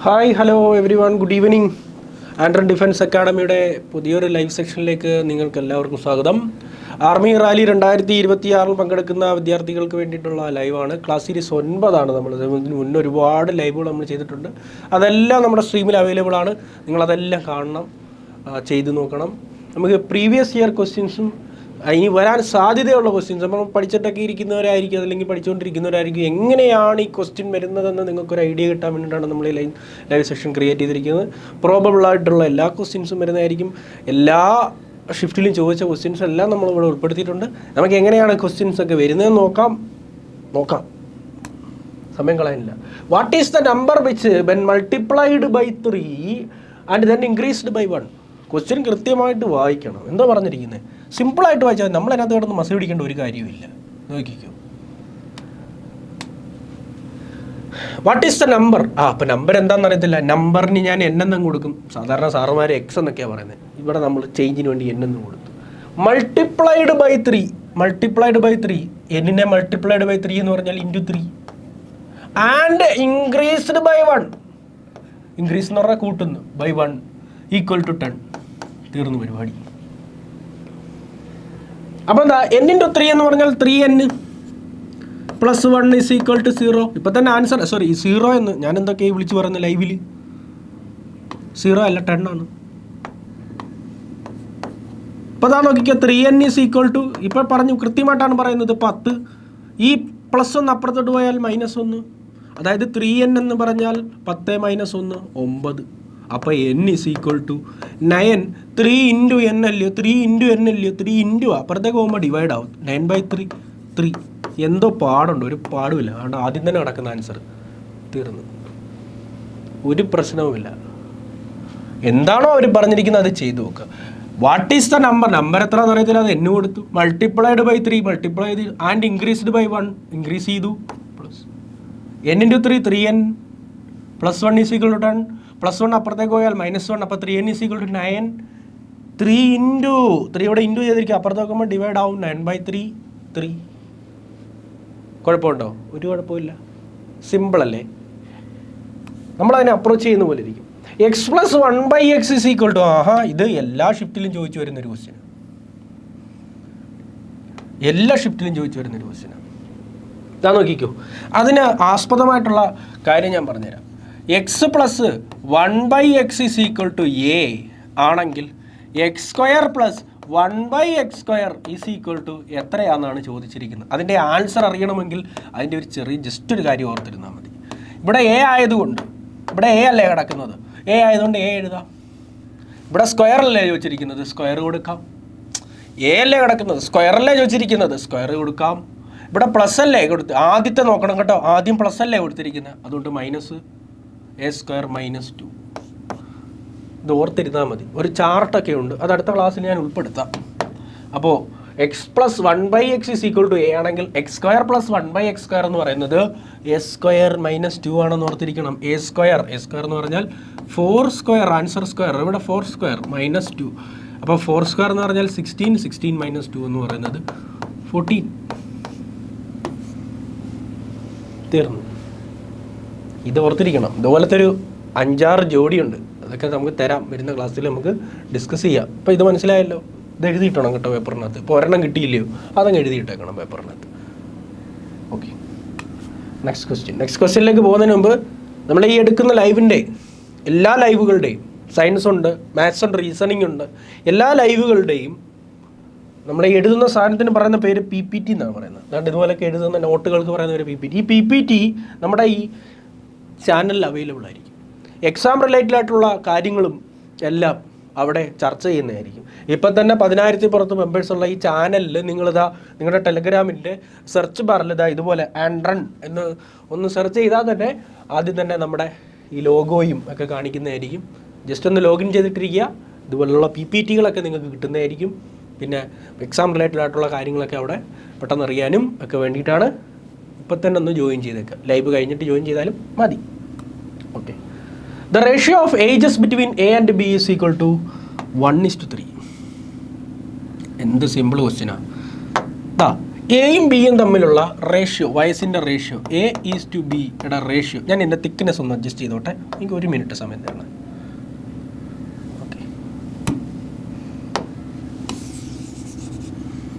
Hi hello everyone good evening. ആൻഡ്രൻ defence അക്കാഡമിയുടെ പുതിയൊരു ലൈവ് സെക്ഷനിലേക്ക് നിങ്ങൾക്ക് എല്ലാവർക്കും സ്വാഗതം. ആർമി റാലി 2026 പങ്കെടുക്കുന്ന വിദ്യാർത്ഥികൾക്ക് വേണ്ടിയിട്ടുള്ള ലൈവാണ്. ക്ലാസ് സീരീസ് 9 നമ്മൾ ഇതിന് മുന്നേ ഒരുപാട് ലൈവുകൾ നമ്മൾ ചെയ്തിട്ടുണ്ട്. അതെല്ലാം നമ്മുടെ സ്ട്രീമിൽ അവൈലബിൾ ആണ്. നിങ്ങളതെല്ലാം കാണണം, ചെയ്ത് നോക്കണം. നമുക്ക് പ്രീവിയസ് ഇയർ ക്വസ്റ്റ്യൻസും ഇനി വരാൻ സാധ്യതയുള്ള ക്വസ്റ്റ്യൻസ് നമ്മൾ പഠിച്ചിട്ടൊക്കെ ഇരിക്കുന്നവരായിരിക്കും, അല്ലെങ്കിൽ പഠിച്ചുകൊണ്ടിരിക്കുന്നവരായിരിക്കും. എങ്ങനെയാണ് ഈ ക്വസ്റ്റ്യൻ വരുന്നതെന്ന് നിങ്ങൾക്കൊരു ഐഡിയ കിട്ടാൻ വേണ്ടിയിട്ടാണ് നമ്മൾ ഈ ലൈവ് സെഷൻ ക്രിയേറ്റ് ചെയ്തിരിക്കുന്നത്. പ്രോബബിൾ ആയിട്ടുള്ള എല്ലാ ക്വസ്റ്റ്യൻസും വരുന്നതായിരിക്കും. എല്ലാ ഷിഫ്റ്റിലും ചോദിച്ച ക്വസ്റ്റ്യൻസ് എല്ലാം നമ്മളിവിടെ ഉൾപ്പെടുത്തിയിട്ടുണ്ട്. നമുക്ക് എങ്ങനെയാണ് ക്വസ്റ്റ്യൻസ് ഒക്കെ വരുന്നതെന്ന് നോക്കാം. സമയം കളയാനില്ല. What is the number which when multiplied by 3 and then increased by 1? Question കൃത്യമായിട്ട് വായിക്കണം. എന്താ പറഞ്ഞിരിക്കുന്നത്? സിമ്പിളായിട്ട് വായിച്ചാൽ നമ്മളതിനകത്ത് കിടന്ന് മസി പിടിക്കേണ്ട ഒരു കാര്യമില്ല. നോക്കിക്കോ. What is the number? അപ്പം നമ്പർ എന്താണെന്ന് അറിയത്തില്ല. നമ്പറിന് ഞാൻ എന്നെന്നും കൊടുക്കും. സാധാരണ സാറുമാർ എക്സ് എന്നൊക്കെയാണ് പറയുന്നത്. ഇവിടെ നമ്മൾ ചേഞ്ചിന് വേണ്ടി എന്നെന്നും കൊടുത്തു. മൾട്ടിപ്ലൈഡ് ബൈ 3 എന്നിനെ മൾട്ടിപ്ലൈഡ് ബൈ 3 എന്ന് പറഞ്ഞാൽ into 3 and increased by 1. Increase എന്ന് പറഞ്ഞാൽ കൂട്ടുന്നു, ബൈ 1 ഈക്വൽ ടു 10. തീർന്നു പരിപാടി. അപ്പോൾ എന്താ n × 3 എന്ന് പറഞ്ഞാൽ 3n plus 1 is equal to 0. ഇപ്പം തന്നെ ആൻസർ 0 എന്ന് ഞാൻ എന്തൊക്കെയാണ് വിളിച്ച് പറയുന്നത് ലൈവിൽ. 0 അല്ല 10 ആണ്. ഇപ്പോൾ അതാ നോക്കിക്കുക, 3n ഈസ് ഈക്വൽ ടു, ഇപ്പോൾ പറഞ്ഞു കൃത്യമായിട്ടാണ് പറയുന്നത് 10. ഈ പ്ലസ് 1 അപ്പുറത്തോട്ട് പോയാൽ -1. അതായത് 3n എന്ന് പറഞ്ഞാൽ 10 - 1 9. അപ്പോൾ n is equal to 9. 3 × n അല്ലയോ, 3 × n അല്ലയോ, 3 ഇൻറ്റു അപ്പുറത്തേക്ക് പോകുമ്പോൾ ഡിവൈഡ് ആവും. 9/3 3. എന്തോ പാടുണ്ട്? ഒരു പാടുമില്ല. അതുകൊണ്ട് ആദ്യം തന്നെ കിടക്കുന്ന ആൻസർ തീർന്നു. ഒരു പ്രശ്നവുമില്ല. എന്താണോ അവർ പറഞ്ഞിരിക്കുന്നത് അത് ചെയ്തു നോക്കുക. വാട്ട് ഈസ് ദ നമ്പർ എത്രയാണെന്ന് അറിയത്തില്ല. അത് n കൊടുത്തു. മൾട്ടിപ്ലൈഡ് ബൈ 3 മൾട്ടിപ്ലൈ ചെയ്ത് ആൻഡ് ഇൻക്രീസ്ഡ് ബൈ 1 ഇൻക്രീസ് ചെയ്തു. Plus n × 3 3n plus 1 is equal to 10. Plus 1 അപ്പുറത്തേക്ക് പോയാൽ -1. അപ്പോൾ 3n ഈസ് ഈക്വൽ ടു 9. 3 × 3 ഇവിടെ ഇൻറ്റു ചെയ്തിരിക്കുക. അപ്പുറത്തേക്ക് നോക്കുമ്പോൾ ഡിവൈഡ് ആവും. 9/3 3. കുഴപ്പമുണ്ടോ? ഒരു കുഴപ്പമില്ല. സിമ്പിളല്ലേ? നമ്മളതിനെ അപ്രോച്ച് ചെയ്യുന്ന പോലെ ഇരിക്കും. x + 1/x is equal to, ഇത് എല്ലാ ഷിഫ്റ്റിലും ചോദിച്ചു വരുന്നൊരു ക്വസ്റ്റ്യൻ. ഞാൻ നോക്കിക്കോ. അതിന് ആസ്പദമായിട്ടുള്ള കാര്യം ഞാൻ പറഞ്ഞുതരാം. x + 1/x is equal to a ആണെങ്കിൽ x² + 1/x² is equal to എത്രയാണെന്നാണ് ചോദിച്ചിരിക്കുന്നത്. അതിൻ്റെ ആൻസർ അറിയണമെങ്കിൽ അതിൻ്റെ ഒരു ചെറിയ ജസ്റ്റ് ഒരു കാര്യം ഓർത്തിരുന്നാൽ മതി. ഇവിടെ a ആയതുകൊണ്ട്, ഇവിടെ a അല്ലേ കിടക്കുന്നത്, a ആയതുകൊണ്ട് a എഴുതാം. ഇവിടെ സ്ക്വയറല്ലേ ചോദിച്ചിരിക്കുന്നത്, സ്ക്വയർ കൊടുക്കാം. a അല്ലേ കിടക്കുന്നത്, സ്ക്വയറല്ലേ ചോദിച്ചിരിക്കുന്നത്, സ്ക്വയർ കൊടുക്കാം. ഇവിടെ പ്ലസ് അല്ലേ കൊടുത്ത്, ആദ്യത്തെ നോക്കണം കേട്ടോ, ആദ്യം പ്ലസ് അല്ലേ കൊടുത്തിരിക്കുന്നത്, അതുകൊണ്ട് -a² - 2. ഇത് ഓർത്തിരുന്നാൽ മതി. ഒരു ചാർട്ടൊക്കെ ഉണ്ട്, അത് അടുത്ത ക്ലാസ്സിൽ ഞാൻ ഉൾപ്പെടുത്താം. അപ്പോൾ x + 1/x is equal to a ആണെങ്കിൽ x² + 1/x² എന്ന് പറയുന്നത് a² - 2 ആണെന്ന് ഓർത്തിരിക്കണം. a² എന്ന് പറഞ്ഞാൽ 4², ആൻസർ സ്ക്വയർ. ഇവിടെ 4² - 2. അപ്പോൾ 4² എന്ന് പറഞ്ഞാൽ 16. 16 - 2 എന്ന് പറയുന്നത് 14. തീർന്നു. ഇത് ഓർത്തിരിക്കണം. ഇതുപോലത്തെ ഒരു 5-6 ജോഡിയുണ്ട്. അതൊക്കെ നമുക്ക് തരാം, വരുന്ന ക്ലാസ്സിൽ നമുക്ക് ഡിസ്കസ് ചെയ്യാം. അപ്പോൾ ഇത് മനസ്സിലായല്ലോ. ഇത് എഴുതിയിട്ടണം കേട്ടോ പേപ്പറിനകത്ത്. ഇപ്പോൾ ഒരെണ്ണം കിട്ടിയില്ലയോ, അതങ്ങ് എഴുതിയിട്ടേക്കണം പേപ്പറിനകത്ത്. ഓക്കെ, നെക്സ്റ്റ് ക്വസ്റ്റ്യനിലേക്ക് പോകുന്നതിന് മുമ്പ് നമ്മൾ ഈ എടുക്കുന്ന ലൈവിൻ്റെ എല്ലാ ലൈവുകളുടെയും, സയൻസ് ഉണ്ട്, മാത്സ് ഉണ്ട്, റീസണിങ് ഉണ്ട്, എല്ലാ ലൈവുകളുടെയും നമ്മൾ എഴുതുന്ന സാധനത്തിന് പറയുന്ന പേര് PPT എന്നാണ് പറയുന്നത്. അതുകൊണ്ട് ഇതുപോലൊക്കെ എഴുതുന്ന നോട്ടുകൾക്ക് പറയുന്ന ഒരു PPT. ഈ PPT നമ്മുടെ ഈ ചാനലിൽ അവൈലബിൾ ആയിരിക്കും. എക്സാം റിലേറ്റഡ് ആയിട്ടുള്ള കാര്യങ്ങളും എല്ലാം അവിടെ ചർച്ച ചെയ്യുന്നതായിരിക്കും. ഇപ്പം തന്നെ 10,000-ൽ പുറത്ത് മെമ്പേഴ്സുള്ള ഈ ചാനലിൽ നിങ്ങളിതാ നിങ്ങളുടെ ടെലഗ്രാമിൻ്റെ സെർച്ച് ബാറിൽ ഇതാ ഇതുപോലെ ആൻഡ്രൺ എന്ന് ഒന്ന് സെർച്ച് ചെയ്താൽ തന്നെ ആദ്യം തന്നെ നമ്മുടെ ഈ ലോഗോയും ഒക്കെ കാണിക്കുന്നതായിരിക്കും. ജസ്റ്റ് ഒന്ന് ലോഗിൻ ചെയ്തിട്ടിരിക്കുക. ഇതുപോലുള്ള PPTകളൊക്കെ നിങ്ങൾക്ക് കിട്ടുന്നതായിരിക്കും. പിന്നെ എക്സാം റിലേറ്റഡ് ആയിട്ടുള്ള കാര്യങ്ങളൊക്കെ അവിടെ പെട്ടെന്ന് അറിയാനും ഒക്കെ വേണ്ടിയിട്ടാണ്. ഇപ്പം തന്നെ ഒന്ന് ജോയിൻ ചെയ്തേക്കുക. ലൈവ് കഴിഞ്ഞിട്ട് ജോയിൻ ചെയ്താലും മതി. Okay. The ratio of ages between A and B is equal to 1:3. എന്ത് സിമ്പിൾ ക്വസ്റ്റ്യനാണ്. എയും ബിയും തമ്മിലുള്ള റേഷ്യോ, വയസ്സിൻ്റെ റേഷ്യോ, A:B റേഷ്യോ. ഞാൻ എൻ്റെ തിക്നെസ് ഒന്ന് അഡ്ജസ്റ്റ് ചെയ്തോട്ടെ, എനിക്ക് 1 മിനിറ്റ് സമയം തരണം. ഓക്കെ,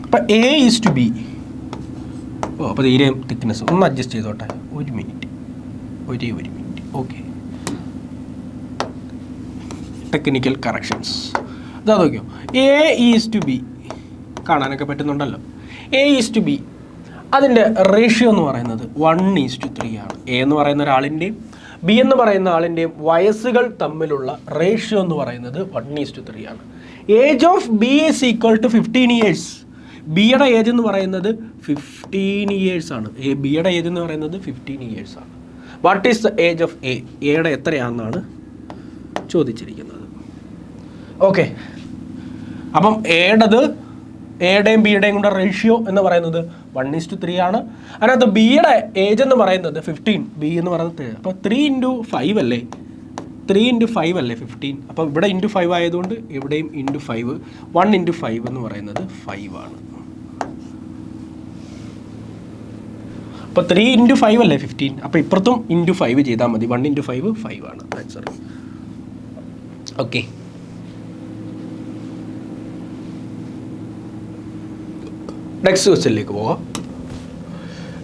അപ്പം A:B. അപ്പോൾ തീരെ തിക്നെസ് ഒന്ന് അഡ്ജസ്റ്റ് ചെയ്തോട്ടെ, 1 മിനിറ്റ്. Okay, technical corrections. അതാ നോക്കിയോ, A:B കാണാനൊക്കെ പറ്റുന്നുണ്ടല്ലോ. A:B അതിൻ്റെ റേഷ്യോ എന്ന് പറയുന്നത് 1:3 ആണ്. എ എന്ന് പറയുന്ന ഒരാളിൻ്റെയും ബി എന്ന് പറയുന്ന ആളിൻ്റെയും വയസ്സുകൾ തമ്മിലുള്ള റേഷ്യോ എന്ന് പറയുന്നത് 1:3 ആണ്. Age of B is equal to 15 years. ബിയുടെ ഏജ് എന്ന് പറയുന്നത് 15 ഇയേഴ്സ് ആണ്. ബിയുടെ ഏജ് എന്ന് പറയുന്നത് 15 ഇയേഴ്സ് ആണ്. What is the age of എയുടെ എത്രയാണെന്നാണ് ചോദിച്ചിരിക്കുന്നത്. ഓക്കെ, അപ്പം എയുടെയും ബിയുടെയും കൂടെ റേഷ്യോ എന്ന് പറയുന്നത് 1:3 ആണ്. അതിനകത്ത് ബിയുടെ ഏജ് എന്ന് പറയുന്നത് 15, ബി എന്ന് പറയുന്നത്. അപ്പോൾ 3 × 5 അല്ലേ, 3 × 5 അല്ലേ 15. അപ്പോൾ ഇവിടെ ×5 ആയതുകൊണ്ട് ഇവിടെയും ×5. 1 × 5 എന്ന് പറയുന്നത് 5 ആണ്. അപ്പോൾ 3 × 5 അല്ലേ 15. അപ്പോൾ ഇപ്പുറത്തും ×5 ചെയ്താൽ മതി. 1 × 5 5 ആണ് ആൻസർ. ഓക്കെ, നെക്സ്റ്റ് ക്വസ്റ്റ്യനിലേക്ക് പോവാം.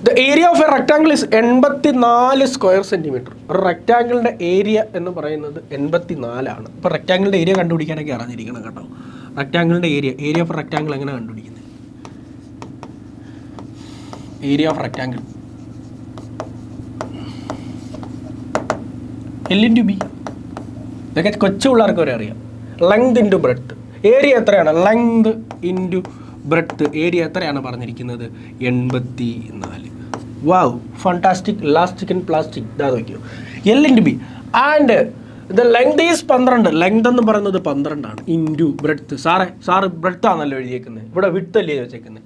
The area of A rectangle is 84 square centimetre. ഒരു റെക്ടാങ്കിളിൻ്റെ ഏരിയ എന്ന് പറയുന്നത് 84 ആണ്. അപ്പോൾ റെക്ടാങ്കിളിൻ്റെ ഏരിയ കണ്ടുപിടിക്കാനൊക്കെ അറിഞ്ഞിരിക്കണം കേട്ടോ. റെക്ടാങ്കിളിൻ്റെ ഏരിയ ഓഫ് റെക്ടാങ്കിൾ എങ്ങനെ കണ്ടുപിടിക്കുന്നത്? Area of rectangle L/B. ഇതൊക്കെ കൊച്ചു പിള്ളേർക്ക് വരെ അറിയാം. Length into breadth. ഏരിയ എത്രയാണ്? Length into breadth. ഏരിയ എത്രയാണ് പറഞ്ഞിരിക്കുന്നത്? 84. വാവ്, ഫാന്റാസ്റ്റിക്, ഇലാസ്റ്റിക് ആൻഡ് പ്ലാസ്റ്റിക്. ഇതാ നോക്കിയോ, L/B. And the length is 12. Length എന്ന് പറയുന്നത് 12 ആണ്. Into breadth. സാറ് ബ്രെഡ്ത്ത് ആണല്ലോ എഴുതിയേക്കുന്നത്, ഇവിടെ വിഡ്ത്ത് അല്ലേ വെച്ചേക്കുന്നത്.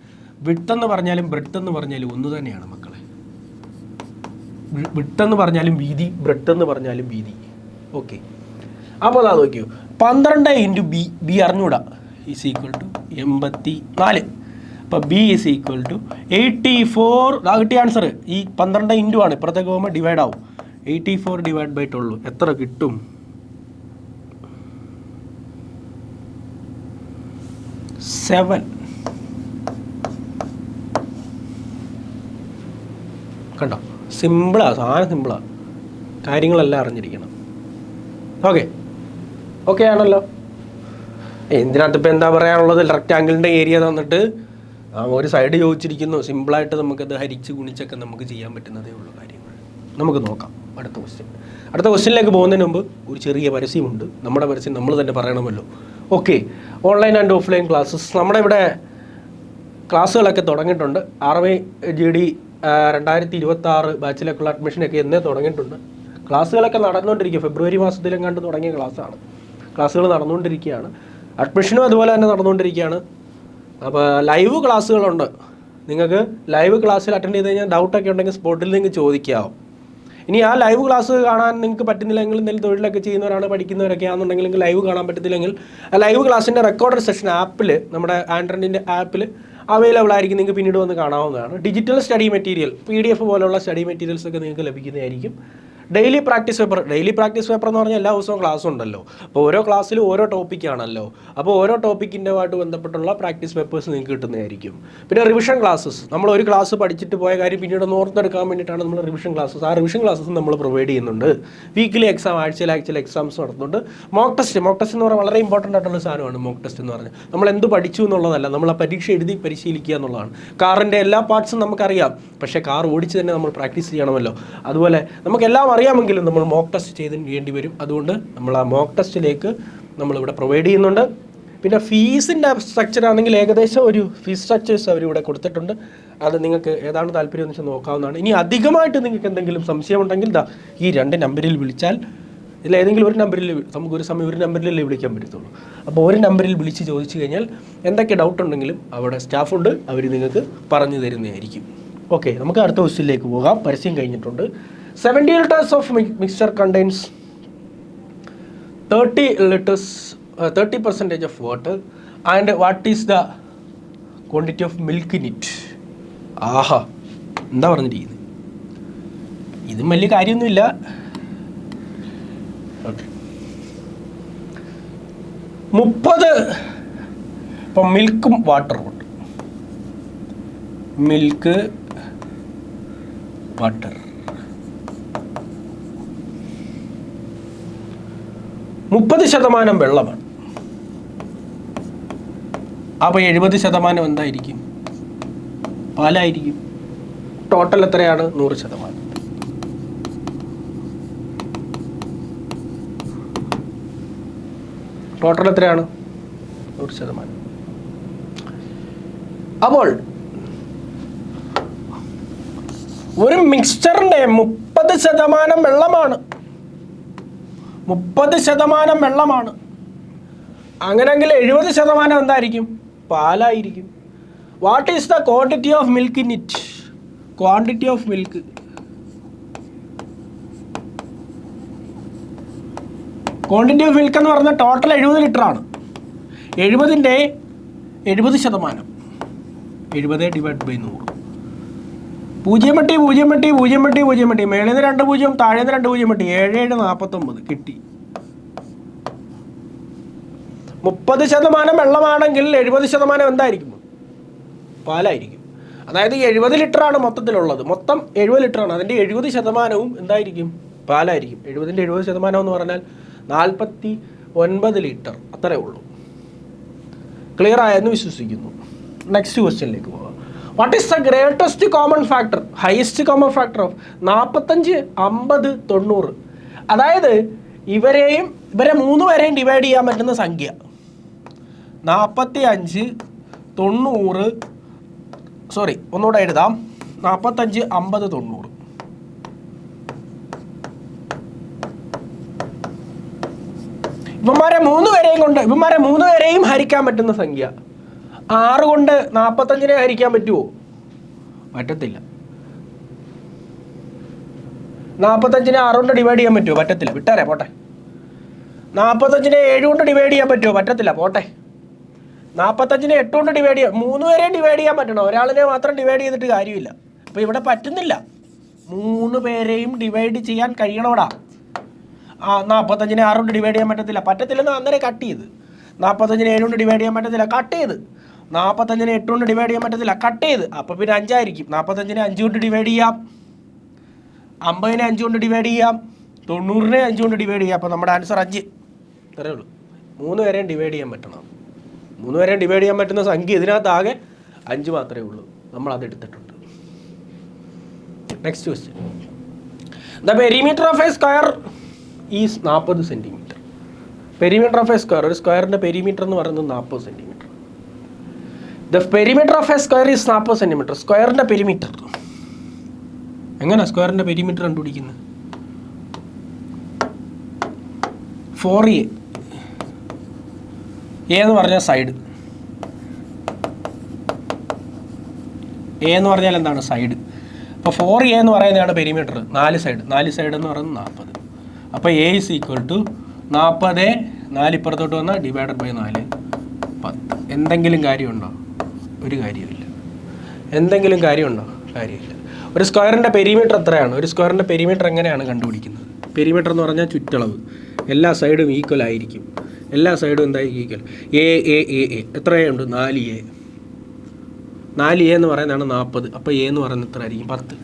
വിഡ്ത്ത് എന്ന് പറഞ്ഞാലും ബ്രെഡ്ത്ത് എന്ന് പറഞ്ഞാലും ഒന്ന് തന്നെയാണ് മക്കളെ. വിഡ്ത്ത് എന്ന് പറഞ്ഞാലും വീതി, ബ്രെഡ്ത്ത് എന്ന് പറഞ്ഞാലും വീതി. ഓക്കെ, അപ്പോൾ അതാ നോക്കിയോ, 12 × ബി അറിഞ്ഞൂടാ, ഈസ് ഈക്വൽ ടു 84. അപ്പോൾ ബി ഈസ് ഈക്വൽ ടു 84. അതാ കിട്ടിയ ആൻസർ. ഈ 12 ഇൻറ്റു ആണ്, ഇപ്പുറത്തേക്ക് പോകുമ്പോൾ ഡിവൈഡ് ആവും. 84 ഡിവൈഡ് ബൈ 12 എത്ര കിട്ടും? 7. കണ്ടോ, സിമ്പിളാണ്, സാധനം സിമ്പിളാണ്. കാര്യങ്ങളെല്ലാം അറിഞ്ഞിരിക്കണം. ഓക്കെ ആണല്ലോ. ഇതിനകത്ത് ഇപ്പോൾ എന്താ പറയാനുള്ളത്? റെക്റ്റാങ്കിളിൻ്റെ ഏരിയ തന്നിട്ട് ഒരു സൈഡ് ചോദിച്ചിരിക്കുന്നു. സിമ്പിളായിട്ട് നമുക്കത് ഹരിച്ച് ഗുണിച്ചൊക്കെ നമുക്ക് ചെയ്യാൻ പറ്റുന്നതേ ഉള്ളൂ കാര്യങ്ങൾ. നമുക്ക് നോക്കാം അടുത്ത ക്വസ്റ്റ്യനിലേക്ക് പോകുന്നതിന് മുമ്പ് ഒരു ചെറിയ പരസ്യമുണ്ട്. നമ്മുടെ പരസ്യം നമ്മൾ തന്നെ പറയണമല്ലോ. Okay, online and offline classes. നമ്മുടെ ഇവിടെ ക്ലാസ്സുകളൊക്കെ തുടങ്ങിയിട്ടുണ്ട്. RMI-GD 2026 ബാച്ചിലേക്കുള്ള അഡ്മിഷനൊക്കെ എന്നേ തുടങ്ങിയിട്ടുണ്ട്. ക്ലാസ്സുകളൊക്കെ നടന്നുകൊണ്ടിരിക്കുക. ഫെബ്രുവരി മാസത്തിലെങ്ങാണ്ട് തുടങ്ങിയ ക്ലാസ്സുകൾ നടന്നുകൊണ്ടിരിക്കുകയാണ്. അഡ്മിഷനും അതുപോലെ തന്നെ നടന്നുകൊണ്ടിരിക്കുകയാണ്. അപ്പോൾ ലൈവ് ക്ലാസ്സുകളുണ്ട്. നിങ്ങൾക്ക് ലൈവ് ക്ലാസ്സിൽ അറ്റൻഡ് ചെയ്ത് കഴിഞ്ഞാൽ ഡൗട്ടൊക്കെ ഉണ്ടെങ്കിൽ സ്പോട്ടിൽ നിങ്ങൾക്ക് ചോദിക്കാവും. ഇനി ആ ലൈവ് ക്ലാസ് കാണാൻ നിങ്ങൾക്ക് പറ്റുന്നില്ലെങ്കിൽ, എന്തെങ്കിലും തൊഴിലൊക്കെ ചെയ്യുന്നവരാണ്, പഠിക്കുന്നവരൊക്കെ ആണെന്നുണ്ടെങ്കിൽ നിങ്ങൾക്ക് ലൈവ് കാണാൻ പറ്റത്തില്ലെങ്കിൽ ആ ലൈവ് ക്ലാസ്സിൻ്റെ റെക്കോർഡഡ് സെഷൻ ആപ്പിൽ, നമ്മുടെ ആൻഡ്രോയിഡിൻ്റെ ആപ്പിൽ അവൈലബിൾ ആയിരിക്കും. നിങ്ങൾക്ക് പിന്നീട് വന്ന് കാണാവുന്നതാണ്. ഡിജിറ്റൽ സ്റ്റഡി മെറ്റീരിയൽ, PDF പോലുള്ള സ്റ്റഡി മെറ്റീരിയൽസ് ഒക്കെ നിങ്ങൾക്ക് ലഭിക്കുന്നതായിരിക്കും. ഡെയിലി പ്രാക്ടീസ് പേപ്പർ എന്ന് പറഞ്ഞാൽ എല്ലാ ദിവസവും ക്ലാസ് ഉണ്ടല്ലോ. അപ്പോൾ ഓരോ ക്ലാസ്സിലും ഓരോ ടോപ്പിക്കാണല്ലോ. അപ്പോൾ ഓരോ ടോപ്പിക്കിൻ്റെമായിട്ട് ബന്ധപ്പെട്ടുള്ള പ്രാക്ടീസ് പേപ്പേഴ്സ് നിങ്ങൾക്ക് കിട്ടുന്നതായിരിക്കും. പിന്നെ റിവിഷൻ ക്ലാസ്സസ്, നമ്മൾ ഒരു ക്ലാസ് പഠിച്ചിട്ട് പോയ കാര്യം പിന്നീട് ഓർത്തെടുക്കാൻ വേണ്ടിയിട്ടാണ് നമ്മൾ റിവിഷൻ ക്ലാസ്സസ്. ആ റിവിഷൻ ക്ലാസ്സസ് നമ്മൾ പ്രൊവൈഡ് ചെയ്യുന്നുണ്ട്. വീക്കിലി എക്സാം, ആഴ്ചയിൽ എക്സാംസ് നടത്തുന്നുണ്ട്. മോക്ക് ടെസ്റ്റ് എന്ന് പറഞ്ഞാൽ വളരെ ഇമ്പോർട്ടൻ്റ് ആയിട്ടുള്ള സാധനമാണ്. മോക്ക് ടെസ്റ്റ് എന്ന് പറഞ്ഞാൽ നമ്മൾ എന്ത് പഠിച്ചു എന്നുള്ളതല്ല, നമ്മൾ ആ പരീക്ഷ എഴുതി പരിശീലിക്കുക എന്നുള്ളതാണ്. കാറിൻ്റെ എല്ലാ പാർട്സും നമുക്കറിയാം, പക്ഷേ കാർ ഓടിച്ച് തന്നെ നമ്മൾ പ്രാക്ടീസ് ചെയ്യണമല്ലോ. അതുപോലെ നമുക്കെല്ലാം അറിയാമെങ്കിലും നമ്മൾ മോക്ക് ടെസ്റ്റ് ചെയ്യേണ്ടി വരും. അതുകൊണ്ട് നമ്മൾ ആ മോക്ക് ടെസ്റ്റിലേക്ക് നമ്മളിവിടെ പ്രൊവൈഡ് ചെയ്യുന്നുണ്ട്. പിന്നെ ഫീസിൻ്റെ സ്ട്രക്ചർ ആണെങ്കിൽ ഏകദേശം ഒരു ഫീസ് സ്ട്രക്ചേഴ്സ് അവരിവിടെ കൊടുത്തിട്ടുണ്ട്. അത് നിങ്ങൾക്ക് ഏതാണ് താല്പര്യം എന്ന് വെച്ചാൽ നോക്കാവുന്നതാണ്. ഇനി അധികമായിട്ട് നിങ്ങൾക്ക് എന്തെങ്കിലും സംശയമുണ്ടെങ്കിൽ ഈ 2 നമ്പറിൽ വിളിച്ചാൽ, ഇതിൽ ഏതെങ്കിലും ഒരു നമ്പറിൽ, നമുക്ക് ഒരു സമയം ഒരു നമ്പറിലല്ലേ വിളിക്കാൻ പറ്റത്തുള്ളൂ. അപ്പോൾ ഒരു നമ്പറിൽ വിളിച്ച് ചോദിച്ചു കഴിഞ്ഞാൽ എന്തൊക്കെ ഡൗട്ട് ഉണ്ടെങ്കിലും അവിടെ സ്റ്റാഫുണ്ട്, അവർ നിങ്ങൾക്ക് പറഞ്ഞു തരുന്നതായിരിക്കും. ഓക്കെ, നമുക്ക് അടുത്ത ക്വസ്റ്റ്യനിലേക്ക് പോകാം. പരസ്യം കഴിഞ്ഞിട്ടുണ്ട്. 70 liters of mixture contains 30% of water, and what is the quantity of milk in it? ആഹാ, എന്താ പറഞ്ഞിരിക്കുന്നത്? ഇതും വലിയ കാര്യമൊന്നുമില്ല. ഓക്കെ, 30 ഇപ്പം മിൽക്കും വാട്ടറും ഉണ്ട്. Milk, water. 30% വെള്ളമാണ്. അപ്പോൾ 70% എന്തായിരിക്കും? പാലായിരിക്കും. ടോട്ടൽ എത്രയാണ്? 100%. ടോട്ടൽ എത്രയാണ്? 100%. അപ്പോൾ ഒരു മിക്സ്ചറിൻ്റെ 30% വെള്ളമാണ്. 30% വെള്ളമാണ്. അങ്ങനെയെങ്കിൽ 70% എന്തായിരിക്കും? പാലായിരിക്കും. What is the quantity of milk in it? Quantity of milk, quantity of milk എന്ന് പറഞ്ഞാൽ ടോട്ടൽ 70 ലിറ്ററാണ്. 70% 70% 70 divide by 100. 0 മേളിൽ നിന്ന് 2 0, താഴെ നിന്ന് 2 0 വെട്ടി 7 7 49 കിട്ടി. 30% വെള്ളമാണെങ്കിൽ 70% എന്തായിരിക്കും? പാലായിരിക്കും. അതായത് 70 ലിറ്ററാണ് മൊത്തത്തിലുള്ളത്. മൊത്തം 70 ലിറ്ററാണ്. അതിൻ്റെ 70% എന്തായിരിക്കും? പാലായിരിക്കും. 70ൻ്റെ 70% എന്ന് പറഞ്ഞാൽ 49 ലിറ്റർ. അത്രേ ഉള്ളൂ. ക്ലിയർ ആയെന്ന് വിശ്വസിക്കുന്നു. നെക്സ്റ്റ് ക്വസ്റ്റ്യനിലേക്ക് പോകാം. What is the greatest common factor, highest common factor of 45 50 90? അതായത് ഇവരെ 3 പേരെയും ഡിവൈഡ് ചെയ്യാൻ പറ്റുന്ന സംഖ്യ 45 90. സോറി, ഒന്നുകൂടെ എഴുതാം. 45 50 90. ഇവന്മാരെ 3 പേരെയും ഹരിക്കാൻ പറ്റുന്ന സംഖ്യ 6 കൊണ്ട് 45നെ ഹരിക്കാൻ പറ്റുമോ? പറ്റത്തില്ല. 45നെ 6 കൊണ്ട് ഡിവൈഡ് ചെയ്യാൻ പറ്റുമോ? പറ്റത്തില്ല. വിട്ടാരേ, പോട്ടെ. 45നെ 7 കൊണ്ട് ഡിവൈഡ് ചെയ്യാൻ പറ്റുമോ? പറ്റത്തില്ല, പോട്ടെ. 45നെ 8 കൊണ്ട് ഡിവൈഡ് ചെയ്യാം. 3 പേരെയും ഡിവൈഡ് ചെയ്യാൻ പറ്റണം. ഒരാളിനെ മാത്രം ഡിവൈഡ് ചെയ്തിട്ട് കാര്യമില്ല. അപ്പോൾ ഇവിടെ പറ്റുന്നില്ല. 3 പേരെയും ഡിവൈഡ് ചെയ്യാൻ കഴിയണോടാ. 45നെ 6 കൊണ്ട് ഡിവൈഡ് ചെയ്യാൻ പറ്റത്തില്ലെന്ന് അന്നേരം കട്ട് ചെയ്ത്. 45നെ 7 കൊണ്ട് ഡിവൈഡ് ചെയ്യാൻ പറ്റത്തില്ല, കട്ട് ചെയ്ത്. 45നെ 8 കൊണ്ട് ഡിവൈഡ് ചെയ്യാൻ പറ്റത്തില്ല, കട്ട് ചെയ്ത്. അപ്പോൾ പിന്നെ 5 ആയിരിക്കും. 45നെ 5 കൊണ്ട് ഡിവൈഡ് ചെയ്യാം, 50നെ 5 കൊണ്ട് ഡിവൈഡ് ചെയ്യാം, 90നെ 5 കൊണ്ട് ഡിവൈഡ് ചെയ്യാം. അപ്പോൾ നമ്മുടെ ആൻസർ 5. ഇത്രയേ ഉള്ളൂ. 3 പേരെയും ഡിവൈഡ് ചെയ്യാൻ പറ്റണം. 3 പേരെയും ഡിവൈഡ് ചെയ്യാൻ പറ്റുന്ന സംഖ്യ ഇതിനകത്ത് ആകെ 5 മാത്രമേ ഉള്ളൂ. നമ്മളത് എടുത്തിട്ടുണ്ട്. Next question. The perimeter of a square is 40 centimeter. Perimeter of a square, ഒരു സ്ക്വയറിൻ്റെ പെരിമീറ്റർ എന്ന് പറയുന്നത് 40 centimeter. The perimeter of a square is 40 centimeter. സ്ക്വയറിൻ്റെ പെരിമീറ്റർ എങ്ങനെയാണ്? സ്ക്വയറിൻ്റെ പെരിമീറ്റർ കണ്ടുപിടിക്കുന്നത്? 4a. എ എന്ന് പറഞ്ഞാൽ സൈഡ്. എ എന്ന് പറഞ്ഞാൽ എന്താണ്? സൈഡ്. അപ്പോൾ 4a എന്ന് പറയുന്നതാണ് പെരിമീറ്റർ. 4 സൈഡ് എന്ന് പറയുന്നത് 40. അപ്പോൾ എ ഈസ് ഈക്വൽ ടു 40, 4 ഇപ്പുറത്തോട്ട് വന്നാൽ ഡിവൈഡഡ് ബൈ 4 10. എന്തെങ്കിലും കാര്യമുണ്ടോ? ഒരു കാര്യമില്ല. എന്തെങ്കിലും കാര്യമുണ്ടോ? കാര്യമില്ല. ഒരു സ്ക്വയറിൻ്റെ പെരിമീറ്റർ എത്രയാണ്? ഒരു സ്ക്വയറിൻ്റെ പെരിമീറ്റർ എങ്ങനെയാണ് കണ്ടുപിടിക്കുന്നത്? പെരിമീറ്റർ എന്ന് പറഞ്ഞാൽ ചുറ്റളവ്. എല്ലാ സൈഡും ഈക്വൽ ആയിരിക്കും. എല്ലാ സൈഡും എന്തായിരിക്കും? ഈക്വൽ. എ എത്രയുണ്ട്? 4a. 4a എന്ന് പറയുന്നതാണ് 40. അപ്പോൾ എ എന്ന് പറയുന്നത് എത്ര ആയിരിക്കും? 10.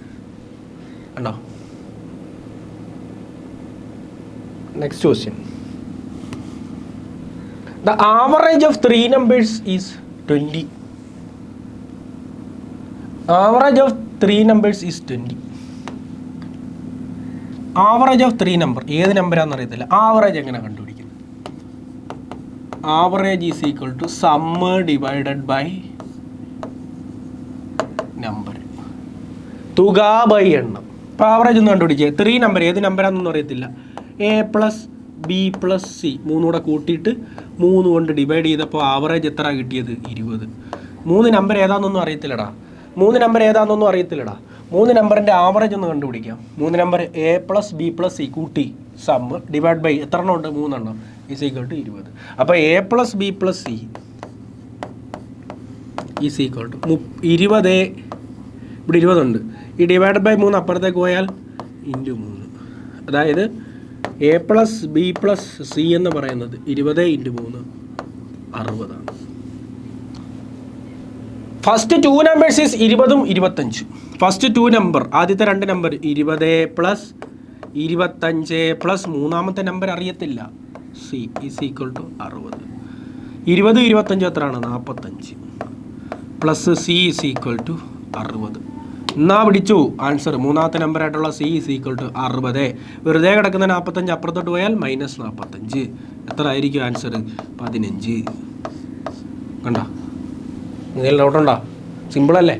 കണ്ടോ? Next question. The average of 3 numbers is 20. Average of 3 numbers is 20. Average of 3 number ഏത് നമ്പറാണെന്ന് അറിയത്തില്ല. ആവറേജ് എങ്ങനെ കണ്ടുപിടിക്കുന്നത്? Average is equal to sum divided by number. തുക ബൈ എണ്ണം. ഇപ്പോൾ ആവറേജ് ഒന്ന് കണ്ടുപിടിക്കുക. 3 number ഏത് നമ്പറാണെന്നൊന്നും അറിയത്തില്ല. a + b + c 3 കൂടെ കൂട്ടിയിട്ട് 3 കൊണ്ട് ഡിവൈഡ് ചെയ്തപ്പോൾ ആവറേജ് എത്ര കിട്ടിയത്? 20. 3 നമ്പർ ഏതാണെന്നൊന്നും അറിയത്തില്ലടാ. 3 നമ്പറിൻ്റെ ആവറേജ് ഒന്ന് കണ്ടുപിടിക്കാം. 3 നമ്പർ a + b + c കൂട്ടി സം ഡിവൈഡ് ബൈ എത്ര എണ്ണം ഉണ്ട്? 3 എണ്ണം ഈസ് ഈക്വൽ ടു 20. അപ്പോൾ a + b + c is equal to 20 ഇവിടെ 20 ഉണ്ട്. ഈ ഡിവൈഡ് ബൈ 3 അപ്പുറത്തേക്ക് പോയാൽ ഇൻറ്റു 3. അതായത് A plus B plus C എന്ന് പറയുന്നത് 20 × 3 60. ഫസ്റ്റ് 2 നമ്പേഴ്സ് ഈസ് 20 ഉം 25. ഫസ്റ്റ് 2 നമ്പർ, ആദ്യത്തെ 2 നമ്പർ 20 പ്ലസ് 25 പ്ലസ് മൂന്നാമത്തെ നമ്പർ അറിയത്തില്ല, സി ഈസ് ഈക്വൽ ടു 60. 20 25 എത്രയാണ്? 45 plus C is equal to 60. എന്നാ പിടിച്ചു ആൻസർ. മൂന്നാമത്തെ നമ്പറായിട്ടുള്ള സി ഈസ് ഈക്വൽ ടു 60. വെറുതെ കിടക്കുന്ന 45 അപ്പുറത്തോട്ട് പോയാൽ -45. എത്ര ആയിരിക്കും ആൻസർ? 15. കണ്ട, എന്തെങ്കിലും ഡൗട്ടുണ്ടോ? സിമ്പിളല്ലേ?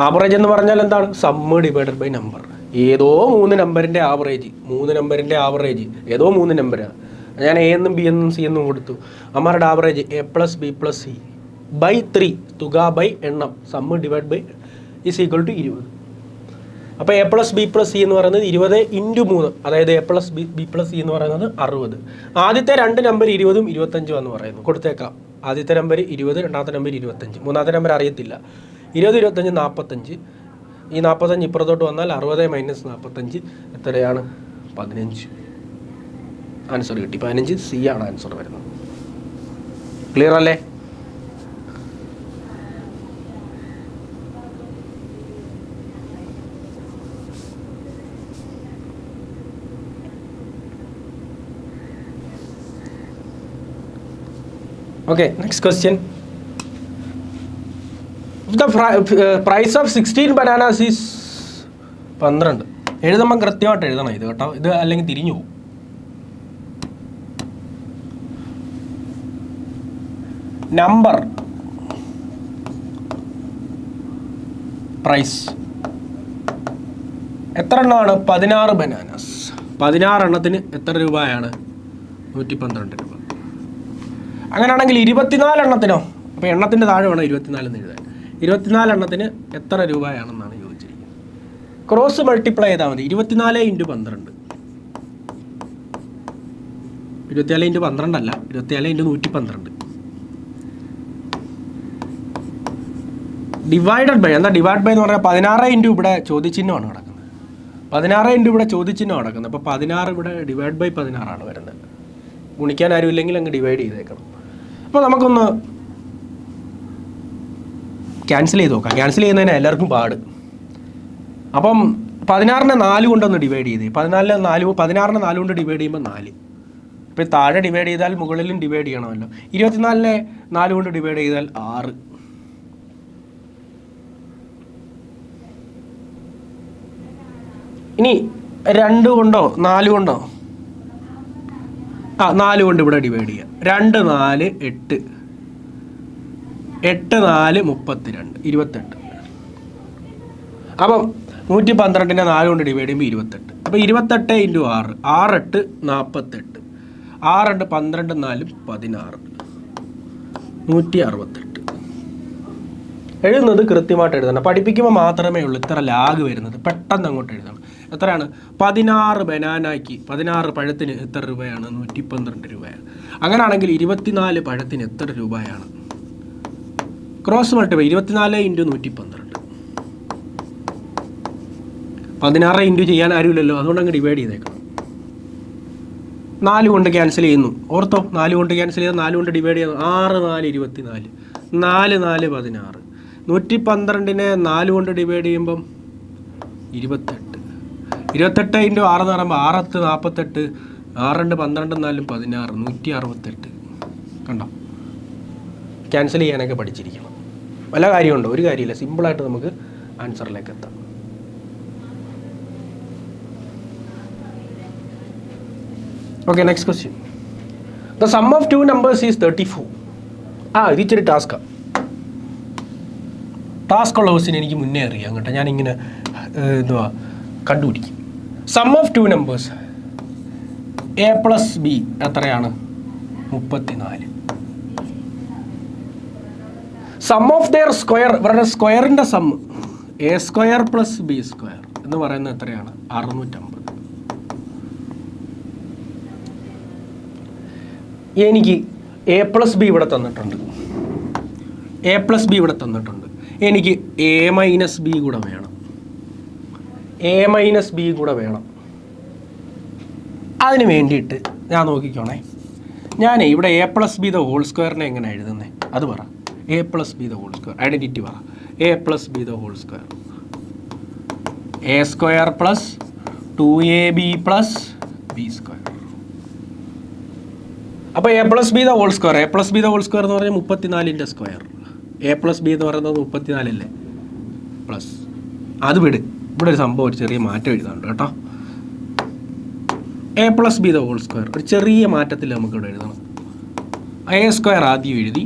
ആവറേജ് എന്ന് പറഞ്ഞാൽ എന്താണ്? Sum divided by number. ഏതോ 3 നമ്പറിൻ്റെ ആവറേജ് ഏതോ 3 നമ്പരാണ്. ഞാൻ എ എന്നും ബി എന്നും സി എന്നും കൊടുത്തു. അമ്മമാരുടെ average A plus B plus C by 3, തുക ബൈ എണ്ണം, sum divide by is equal to 20. അപ്പോൾ A plus B plus C എന്ന് പറയുന്നത് 20 × 3, അതായത് A plus B plus C എന്ന് പറയുന്നത് 60. ആദ്യത്തെ 2 നമ്പർ 20 ഉം 25 എന്ന് പറയുന്നു. കൊടുത്തേക്കാം. ആദ്യത്തെ നമ്പർ 20, രണ്ടാമത്തെ നമ്പർ 25, മൂന്നാമത്തെ നമ്പർ അറിയത്തില്ല. 20 25 45. ഈ 45 ഇപ്പുറത്തോട്ട് വന്നാൽ 60 - 45 എത്രയാണ്? 15. ആൻസർ കിട്ടി. 15 സി ആണ് ആൻസർ വരുന്നത്. ക്ലിയർ അല്ലേ? Okay, next question. The price of 16 bananas is 12. എഴുതുമ്പം കൃത്യമായിട്ട് എഴുതണം ഇത് കേട്ടോ. ഇത് അല്ലെങ്കിൽ തിരിഞ്ഞു പോകും. നമ്പർ, പ്രൈസ് എത്ര എണ്ണമാണ്? 16 ബനാനാസ്. 16 എണ്ണത്തിന് എത്ര രൂപയാണ്? 112 രൂപ. അങ്ങനെയാണെങ്കിൽ 24 എണ്ണത്തിനോ? അപ്പോൾ എണ്ണത്തിൻ്റെ താഴെ വേണം 24 എന്ന് എഴുതാൻ. 24 എണ്ണത്തിന് എത്ര രൂപയാണെന്നാണ് ചോദിച്ചിരിക്കുന്നത്. ക്രോസ് മൾട്ടിപ്ലൈ ചെയ്താൽ മതി. 24 × 12. 24 × 12 അല്ല, 24 × 112. ഡിവൈഡഡ് ബൈ, എന്താ ഡിവൈഡ് ബൈ എന്ന് പറഞ്ഞാൽ 16 × ഇവിടെ ചോദ്യചിഹ്നമാണ് കിടക്കുന്നത്. 16 × ഇവിടെ ചോദ്യചിഹ്നം കിടക്കുന്നത്. അപ്പോൾ 16 ഇവിടെ ഡിവൈഡ് ബൈ 16 ആണ് വരുന്നത്. ഗുണിക്കാൻ ആരും ഇല്ലെങ്കിൽ അങ്ങ് ഡിവൈഡ് ചെയ്തേക്കണം. അപ്പോൾ നമുക്കൊന്ന് ക്യാൻസൽ ചെയ്ത് നോക്കാം. ക്യാൻസൽ ചെയ്യുന്നതിന് എല്ലാവർക്കും പാട്. അപ്പം 16നെ 4 കൊണ്ടൊന്ന് ഡിവൈഡ് ചെയ്തേ. 16നെ 4 കൊണ്ട് ഡിവൈഡ് ചെയ്യുമ്പോൾ 4. ഇപ്പോൾ താഴെ ഡിവൈഡ് ചെയ്താൽ മുകളിലും ഡിവൈഡ് ചെയ്യണമല്ലോ. 24നെ 4 കൊണ്ട് ഡിവൈഡ് ചെയ്താൽ 6. ഇനി 2 കൊണ്ടോ 4 കൊണ്ടോ? 4 കൊണ്ട് ഇവിടെ ഡിവൈഡ് ചെയ്യാം. 2 4 8, 8 4 32, 28. അപ്പം 112നെ 4 കൊണ്ട് ഡിവൈഡ് ചെയ്യുമ്പോൾ 28. അപ്പോൾ 28 × 6, 6 8 48, 6 2 12 4 16, 168. എഴുതുന്നത് കൃത്യമായിട്ട് എഴുതണം. പഠിപ്പിക്കുമ്പോൾ മാത്രമേ ഉള്ളൂ ഇത്ര ലാഗ് വരുന്നത്. പെട്ടെന്ന് അങ്ങോട്ട് എഴുതണം. എത്രയാണ്? 16 ബനാനയ്ക്ക് 16 പഴത്തിന് എത്ര രൂപയാണ്? 112 രൂപയാണ്. അങ്ങനെയാണെങ്കിൽ 24 പഴത്തിന് എത്ര രൂപയാണ്? Cross multiply 24 × 112. 16 ഇൻറ്റു ചെയ്യാൻ ആരുമില്ലല്ലോ, അതുകൊണ്ട് അങ്ങ് ഡിവൈഡ് ചെയ്തേക്കണം. 4 കൊണ്ട് ക്യാൻസൽ ചെയ്യുന്നു. ഓർത്തോ, 4 കൊണ്ട് ക്യാൻസൽ ചെയ്താൽ 4 കൊണ്ട് ഡിവൈഡ് ചെയ്യുന്നു. 6 4 24, 4 4 16. 112നെ 4 കൊണ്ട് ഡിവൈഡ് ചെയ്യുമ്പം 28. 28 × 6 എന്ന് പറയുമ്പോൾ 6 48, 6 2 12 4 16, 168. കണ്ടോ? ക്യാൻസൽ ചെയ്യാനൊക്കെ പഠിച്ചിരിക്കണം. വല്ല കാര്യമുണ്ടോ? ഒരു കാര്യമില്ല. സിമ്പിളായിട്ട് നമുക്ക് ആൻസറിലേക്ക് എത്താം. Okay, next question. The sum of 2 numbers is 34. ഇത് ഇച്ചിരി ടാസ്ക്കാണ്. ടാസ്ക്കുള്ള ക്വസ്റ്റ്യൻ എനിക്ക് മുന്നേ അറിയാം കേട്ടോ. ഞാനിങ്ങനെ കണ്ടുപിടിക്കും. Sum of 2 numbers A plus B എത്രയാണ്? 34. സം ഓഫ് ദെയർ സ്ക്വയർ, ഇവരുടെ സ്ക്വയറിൻ്റെ sum A square plus B square എന്ന് പറയുന്നത് എത്രയാണ്? 650. എനിക്ക് എ പ്ലസ് ബി ഇവിടെ തന്നിട്ടുണ്ട്. എ പ്ലസ് ബി ഇവിടെ തന്നിട്ടുണ്ട്. എനിക്ക് എ മൈനസ് ബി കൂടെ വേണം. എ മൈനസ് ബി കൂടെ വേണം. അതിന് വേണ്ടിയിട്ട് ഞാൻ നോക്കിക്കോണേ, ഞാൻ ഇവിടെ A plus B the whole സ്ക്വയറിനെ എങ്ങനെ എഴുതുന്നത് അത് പറ. A plus B the whole square identity പറ. A plus B the whole square A square plus 2ab plus B square. അപ്പോൾ A plus B the whole square, A plus B the whole square എന്ന് പറഞ്ഞാൽ 34ൻ്റെ square. A plus B എന്ന് പറയുന്നത് 34 അല്ലേ, plus അത് വിട്. ഇവിടെ ഒരു സംഭവം, ഒരു ചെറിയ മാറ്റം എഴുതാറുണ്ട് കേട്ടോ. A plus B the whole square ഒരു ചെറിയ മാറ്റത്തിൽ നമുക്കിവിടെ എഴുതണം. എ സ്ക്വയർ ആദ്യം എഴുതി,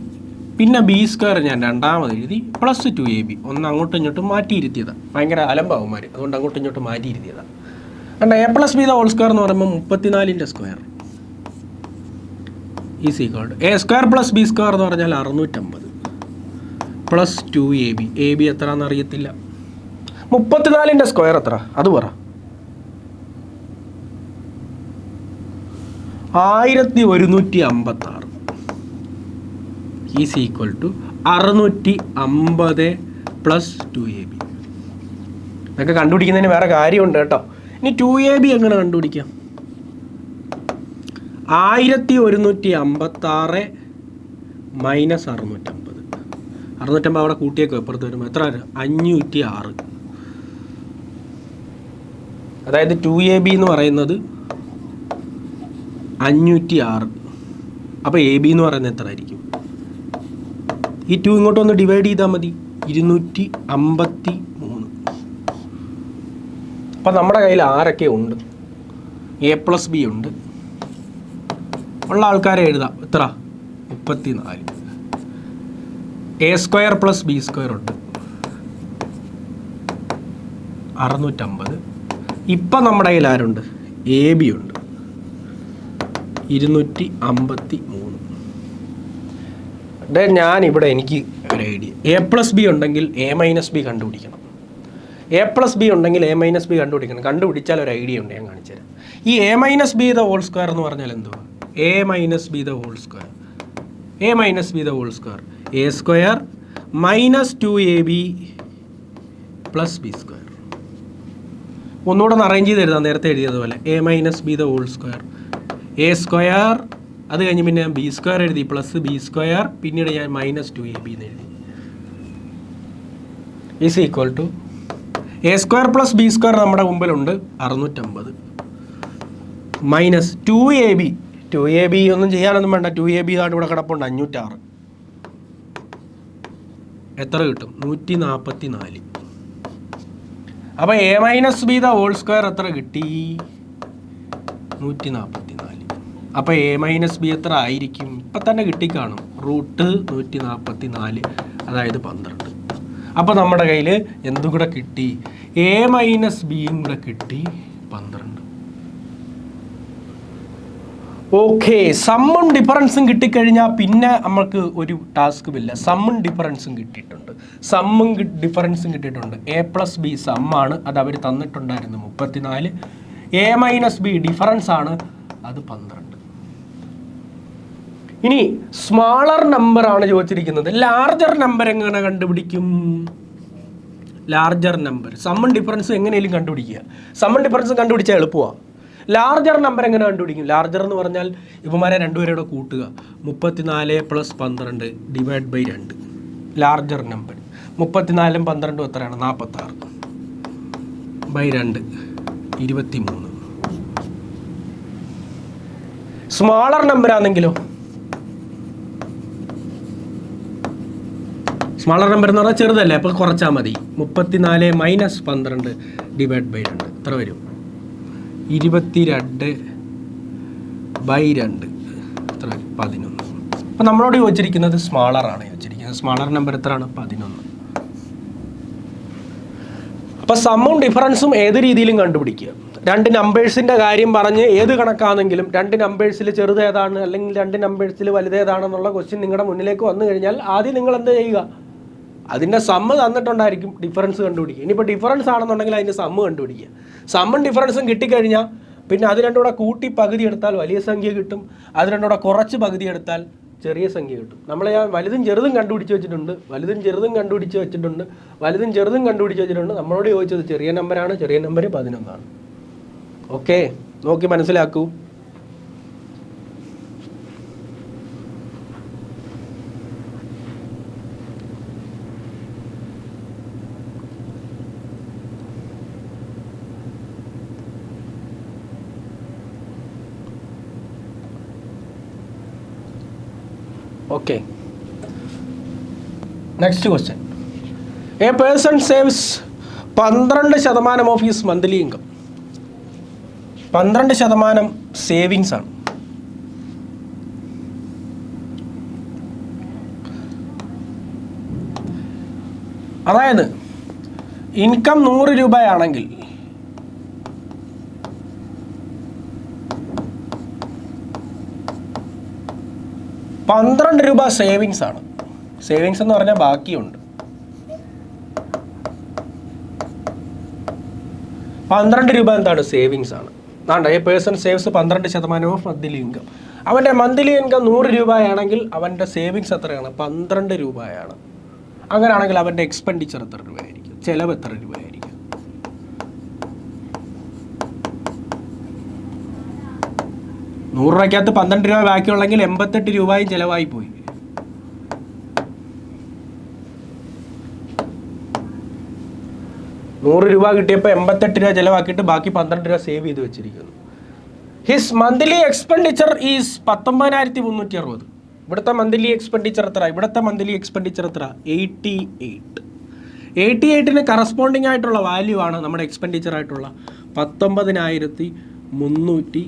പിന്നെ ബി സ്ക്വയർ ഞാൻ രണ്ടാമത് എഴുതി, പ്ലസ് 2ab ഒന്ന് അങ്ങോട്ടും ഇങ്ങോട്ടും മാറ്റിയിരുത്തിയതാണ്. ഭയങ്കര അലമ്പാവന്മാർ, അതുകൊണ്ട് അങ്ങോട്ടും ഇങ്ങോട്ടും മാറ്റിയിരുത്തിയതാണ്. കാരണം A plus B the whole square എന്ന് പറയുമ്പോൾ 34ൻ്റെ square is equal to A square plus B square എന്ന് പറഞ്ഞാൽ 650 പ്ലസ് 2ab. എ ബി എത്രയാണെന്ന് അറിയത്തില്ല. 34ൻ്റെ സ്ക്വയർ എത്ര അത് പറ. 1156 is equal to 650 plus 2ab. ഇതൊക്കെ കണ്ടുപിടിക്കുന്നതിന് വേറെ കാര്യമുണ്ട് കേട്ടോ. ഇനി 2ab എങ്ങനെ കണ്ടുപിടിക്കാം? 1156 മൈനസ് 650. 650 അവിടെ കൂട്ടിയേക്കോ, എപ്പുറത്ത് വരുമ്പോൾ എത്ര? 506. അതായത് 2ab എന്ന് പറയുന്നത് 506. അപ്പോൾ എ ബി എന്ന് പറയുന്നത് എത്ര ആയിരിക്കും? ഈ 2 ഇങ്ങോട്ടൊന്ന് ഡിവൈഡ് ചെയ്താൽ മതി, 253. അപ്പം നമ്മുടെ കയ്യിൽ ആരൊക്കെ ഉണ്ട്? എ പ്ലസ് ബി ഉണ്ട്, ഉള്ള ആൾക്കാരെ എഴുതാം. എത്ര? 34. A square plus B square ഉണ്ട് 650. ഇപ്പം നമ്മുടെ കയ്യിൽ ആരുണ്ട്? എ ബി ഉണ്ട് 253. ഞാനിവിടെ എനിക്ക് ഒരു ഐഡിയ, എ പ്ലസ് ബി ഉണ്ടെങ്കിൽ എ മൈനസ് ബി കണ്ടുപിടിക്കണം. എ പ്ലസ് ബി ഉണ്ടെങ്കിൽ എ മൈനസ് ബി കണ്ടുപിടിക്കണം. കണ്ടുപിടിച്ചാൽ ഒരു ഐഡിയ ഉണ്ട്, ഞാൻ കാണിച്ചു തരാം. ഈ A minus B the whole square എന്ന് പറഞ്ഞാൽ എന്തുവാ? A minus B the whole square, A minus B the whole square A square minus 2ab plus B square. ഒന്നുകൂടെ ഒന്ന് അറേഞ്ച് ചെയ്ത് എഴുതാം, നേരത്തെ എഴുതിയതുപോലെ. A minus B the whole square A square, അത് കഴിഞ്ഞ് പിന്നെ ബി സ്ക്വയർ എഴുതി, പ്ലസ് ബി സ്ക്വയർ, പിന്നീട് ഞാൻ മൈനസ് 2ab എന്ന് എഴുതി. Is equal to A square plus B square നമ്മുടെ മുമ്പിലുണ്ട് 650 മൈനസ് 2ab. 2ab ഒന്നും ചെയ്യാനൊന്നും വേണ്ട, 2ab ആണ് ഇവിടെ കിടപ്പുണ്ട് 506. എത്ര കിട്ടും? 144. അപ്പോൾ A minus B the whole square എത്ര കിട്ടി? 144. അപ്പോൾ എ മൈനസ് ബി എത്ര ആയിരിക്കും? ഇപ്പം തന്നെ കിട്ടിക്കാണും, √144, അതായത് 12. അപ്പോൾ നമ്മുടെ കയ്യിൽ എന്തും കൂടെ കിട്ടി? എ മൈനസ് ബിയും കൂടെ കിട്ടി, 12. ഓക്കെ, സമ്മും ഡിഫറൻസും കിട്ടിക്കഴിഞ്ഞാൽ പിന്നെ നമുക്ക് ഒരു ടാസ്കും ഇല്ല. സമ്മും ഡിഫറൻസും കിട്ടിയിട്ടുണ്ട്, സമ്മും ഡിഫറൻസും കിട്ടിയിട്ടുണ്ട്. എ പ്ലസ് ബി സമ്മാണ്, അത് അവർ തന്നിട്ടുണ്ടായിരുന്നു 34. എ മൈനസ് ബി ഡിഫറൻസ് ആണ്, അത് 12. ഇനി സ്മാളർ നമ്പർ ആണ് ചോദിച്ചിരിക്കുന്നത്. ലാർജർ നമ്പർ എങ്ങനെ കണ്ടുപിടിക്കും? ലാർജർ നമ്പർ സമ്മും ഡിഫറൻസും എങ്ങനെയും കണ്ടുപിടിക്കുക. സമ്മും ഡിഫറൻസും കണ്ടുപിടിച്ചാൽ എളുപ്പമാണ്. ലാർജർ നമ്പർ എങ്ങനെ കണ്ടുപിടിക്കും? ലാർജർ എന്ന് പറഞ്ഞാൽ ഇവന്മാരെ രണ്ടുപേരോടെ കൂട്ടുക, 34 plus 12 divide by 2. Larger number 34ഉം 12ഉം എത്രയാണ്? 46 ബൈ 2 23. സ്മാളർ നമ്പർ ആണെങ്കിലോ? സ്മാളർ നമ്പർ എന്ന് പറഞ്ഞാൽ ചെറുതല്ലേ, അപ്പോൾ കുറച്ചാൽ മതി. 34 മൈനസ് 12 ഡിവൈഡ് ബൈ 2 എത്ര വരും? 22 ബൈ 2 എത്ര? 11. അപ്പോൾ നമ്മളോട് ചോദിച്ചിരിക്കുന്നത് സ്മാളറാണ് ചോദിച്ചിരിക്കുന്നത്. സ്മാളർ നമ്പർ എത്രയാണ്? 11. അപ്പോൾ സമ്മും ഡിഫറൻസും ഏത് രീതിയിലും കണ്ടുപിടിക്കുക. രണ്ട് നമ്പേഴ്സിൻ്റെ കാര്യം പറഞ്ഞ് ഏത് കണക്കാണെങ്കിലും 2 നമ്പേഴ്സിൽ ചെറുതേതാണ് അല്ലെങ്കിൽ 2 നമ്പേഴ്സിൽ വലുതേതാണെന്നുള്ള ക്വസ്റ്റ്യൻ നിങ്ങളുടെ മുന്നിലേക്ക് വന്നു കഴിഞ്ഞാൽ ആദ്യം നിങ്ങൾ എന്ത് ചെയ്യുക? അതിൻ്റെ സമ്മ് തന്നിട്ടുണ്ടായിരിക്കും, ഡിഫറൻസ് കണ്ടുപിടിക്കുക. ഇനിയിപ്പോൾ ഡിഫറൻസ് ആണെന്നുണ്ടെങ്കിൽ അതിൻ്റെ സമ്മ് കണ്ടുപിടിക്കുക. സമ്മും ഡിഫറൻസും കിട്ടിക്കഴിഞ്ഞാൽ പിന്നെ അത് രണ്ടും കൂടെ കൂട്ടി പകുതി എടുത്താൽ വലിയ സംഖ്യ കിട്ടും, അത് രണ്ടും കൂടെ കുറച്ച് പകുതി എടുത്താൽ ചെറിയ സംഖ്യ കിട്ടും. നമ്മൾ ഞാൻ വലുതും ചെറുതും കണ്ടുപിടിച്ച് വെച്ചിട്ടുണ്ട്, വലുതും ചെറുതും കണ്ടുപിടിച്ച് വെച്ചിട്ടുണ്ട്, വലുതും ചെറുതും കണ്ടുപിടിച്ച് വെച്ചിട്ടുണ്ട്. നമ്മളോട് ചോദിച്ചത് ചെറിയ നമ്പറാണ്, ചെറിയ നമ്പർ 11 ആണ്. ഓക്കെ, നോക്കി മനസ്സിലാക്കൂ. Okay. Next question. A person saves 12% of his monthly income. 12% savings ആണ്. അതായത് ഇൻകം 100 രൂപയാണെങ്കിൽ 12 രൂപ സേവിങ്സ് ആണ്. സേവിങ്സ് എന്ന് പറഞ്ഞാൽ ബാക്കിയുണ്ട്. 12 രൂപ എന്താണ്? സേവിങ്സ് ആണ്. A person saves 12% of monthly income. അവൻ്റെ മന്ത്ലി ഇൻകം 100 രൂപയാണെങ്കിൽ അവൻ്റെ സേവിങ്സ് എത്രയാണ്? 12 രൂപയാണ്. അങ്ങനെയാണെങ്കിൽ അവൻ്റെ എക്സ്പെൻഡിച്ചർ എത്ര രൂപയായിരിക്കും? ചിലവ് എത്ര രൂപയായിരിക്കും? 100 രൂപയ്ക്കകത്ത് 12 രൂപ ബാക്കിയുള്ളെങ്കിൽ 88 രൂപയും ചിലവായി പോയി. ₹100 കിട്ടിയപ്പോൾ 88 രൂപ ചിലവാക്കിയിട്ട് ബാക്കി 12 രൂപ സേവ് ചെയ്ത് വെച്ചിരിക്കുന്നു. His monthly expenditure is 19,360. ഇവിടുത്തെ മന്ത്ലി എക്സ്പെൻഡിച്ചർ എത്ര? 88. 88ന് കറസ്പോണ്ടിങ് ആയിട്ടുള്ള വാല്യൂ ആണ് നമ്മുടെ എക്സ്പെൻഡിച്ചർ ആയിട്ടുള്ള 19,360.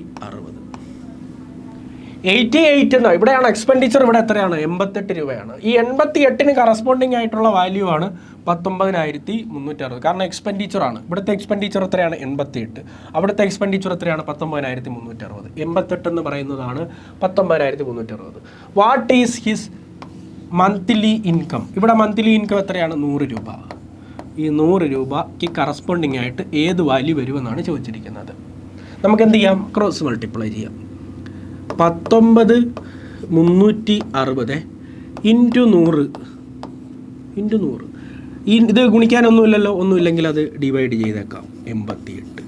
88 എന്നാണ് ഇവിടെയാണ് എക്സ്പെൻഡിച്ചർ. ഇവിടെ എത്രയാണ്? 88 രൂപയാണ്. ഈ 88ന് കറസ്പോണ്ടിങ് ആയിട്ടുള്ള വാല്യൂ ആണ് 19,360. കാരണം എക്സ്പെൻഡിച്ചർ ആണ്. ഇവിടുത്തെ എക്സ്പെൻഡിച്ചർ എത്രയാണ്? 88. അവിടുത്തെ എക്സ്പെൻഡിച്ചർ എത്രയാണ്? 19,360. 88 എന്ന് പറയുന്നതാണ് 19,360. What is his monthly income? ഇവിടെ മന്ത്ലി ഇൻകം എത്രയാണ്? 100 രൂപ. ഈ 100 രൂപയ്ക്ക് കറസ്പോണ്ടിങ് ആയിട്ട് ഏത് വാല്യൂ വരുമെന്നാണ് ചോദിച്ചിരിക്കുന്നത്. നമുക്ക് എന്ത് ചെയ്യാം? ക്രോസ് മൾട്ടിപ്ലൈ ചെയ്യാം. 19,360 ഇൻറ്റു 100 ഇത് ഗുണിക്കാനൊന്നുമില്ലല്ലോ. ഒന്നുമില്ലെങ്കിൽ അത് ഡിവൈഡ് ചെയ്തേക്കാം. 88.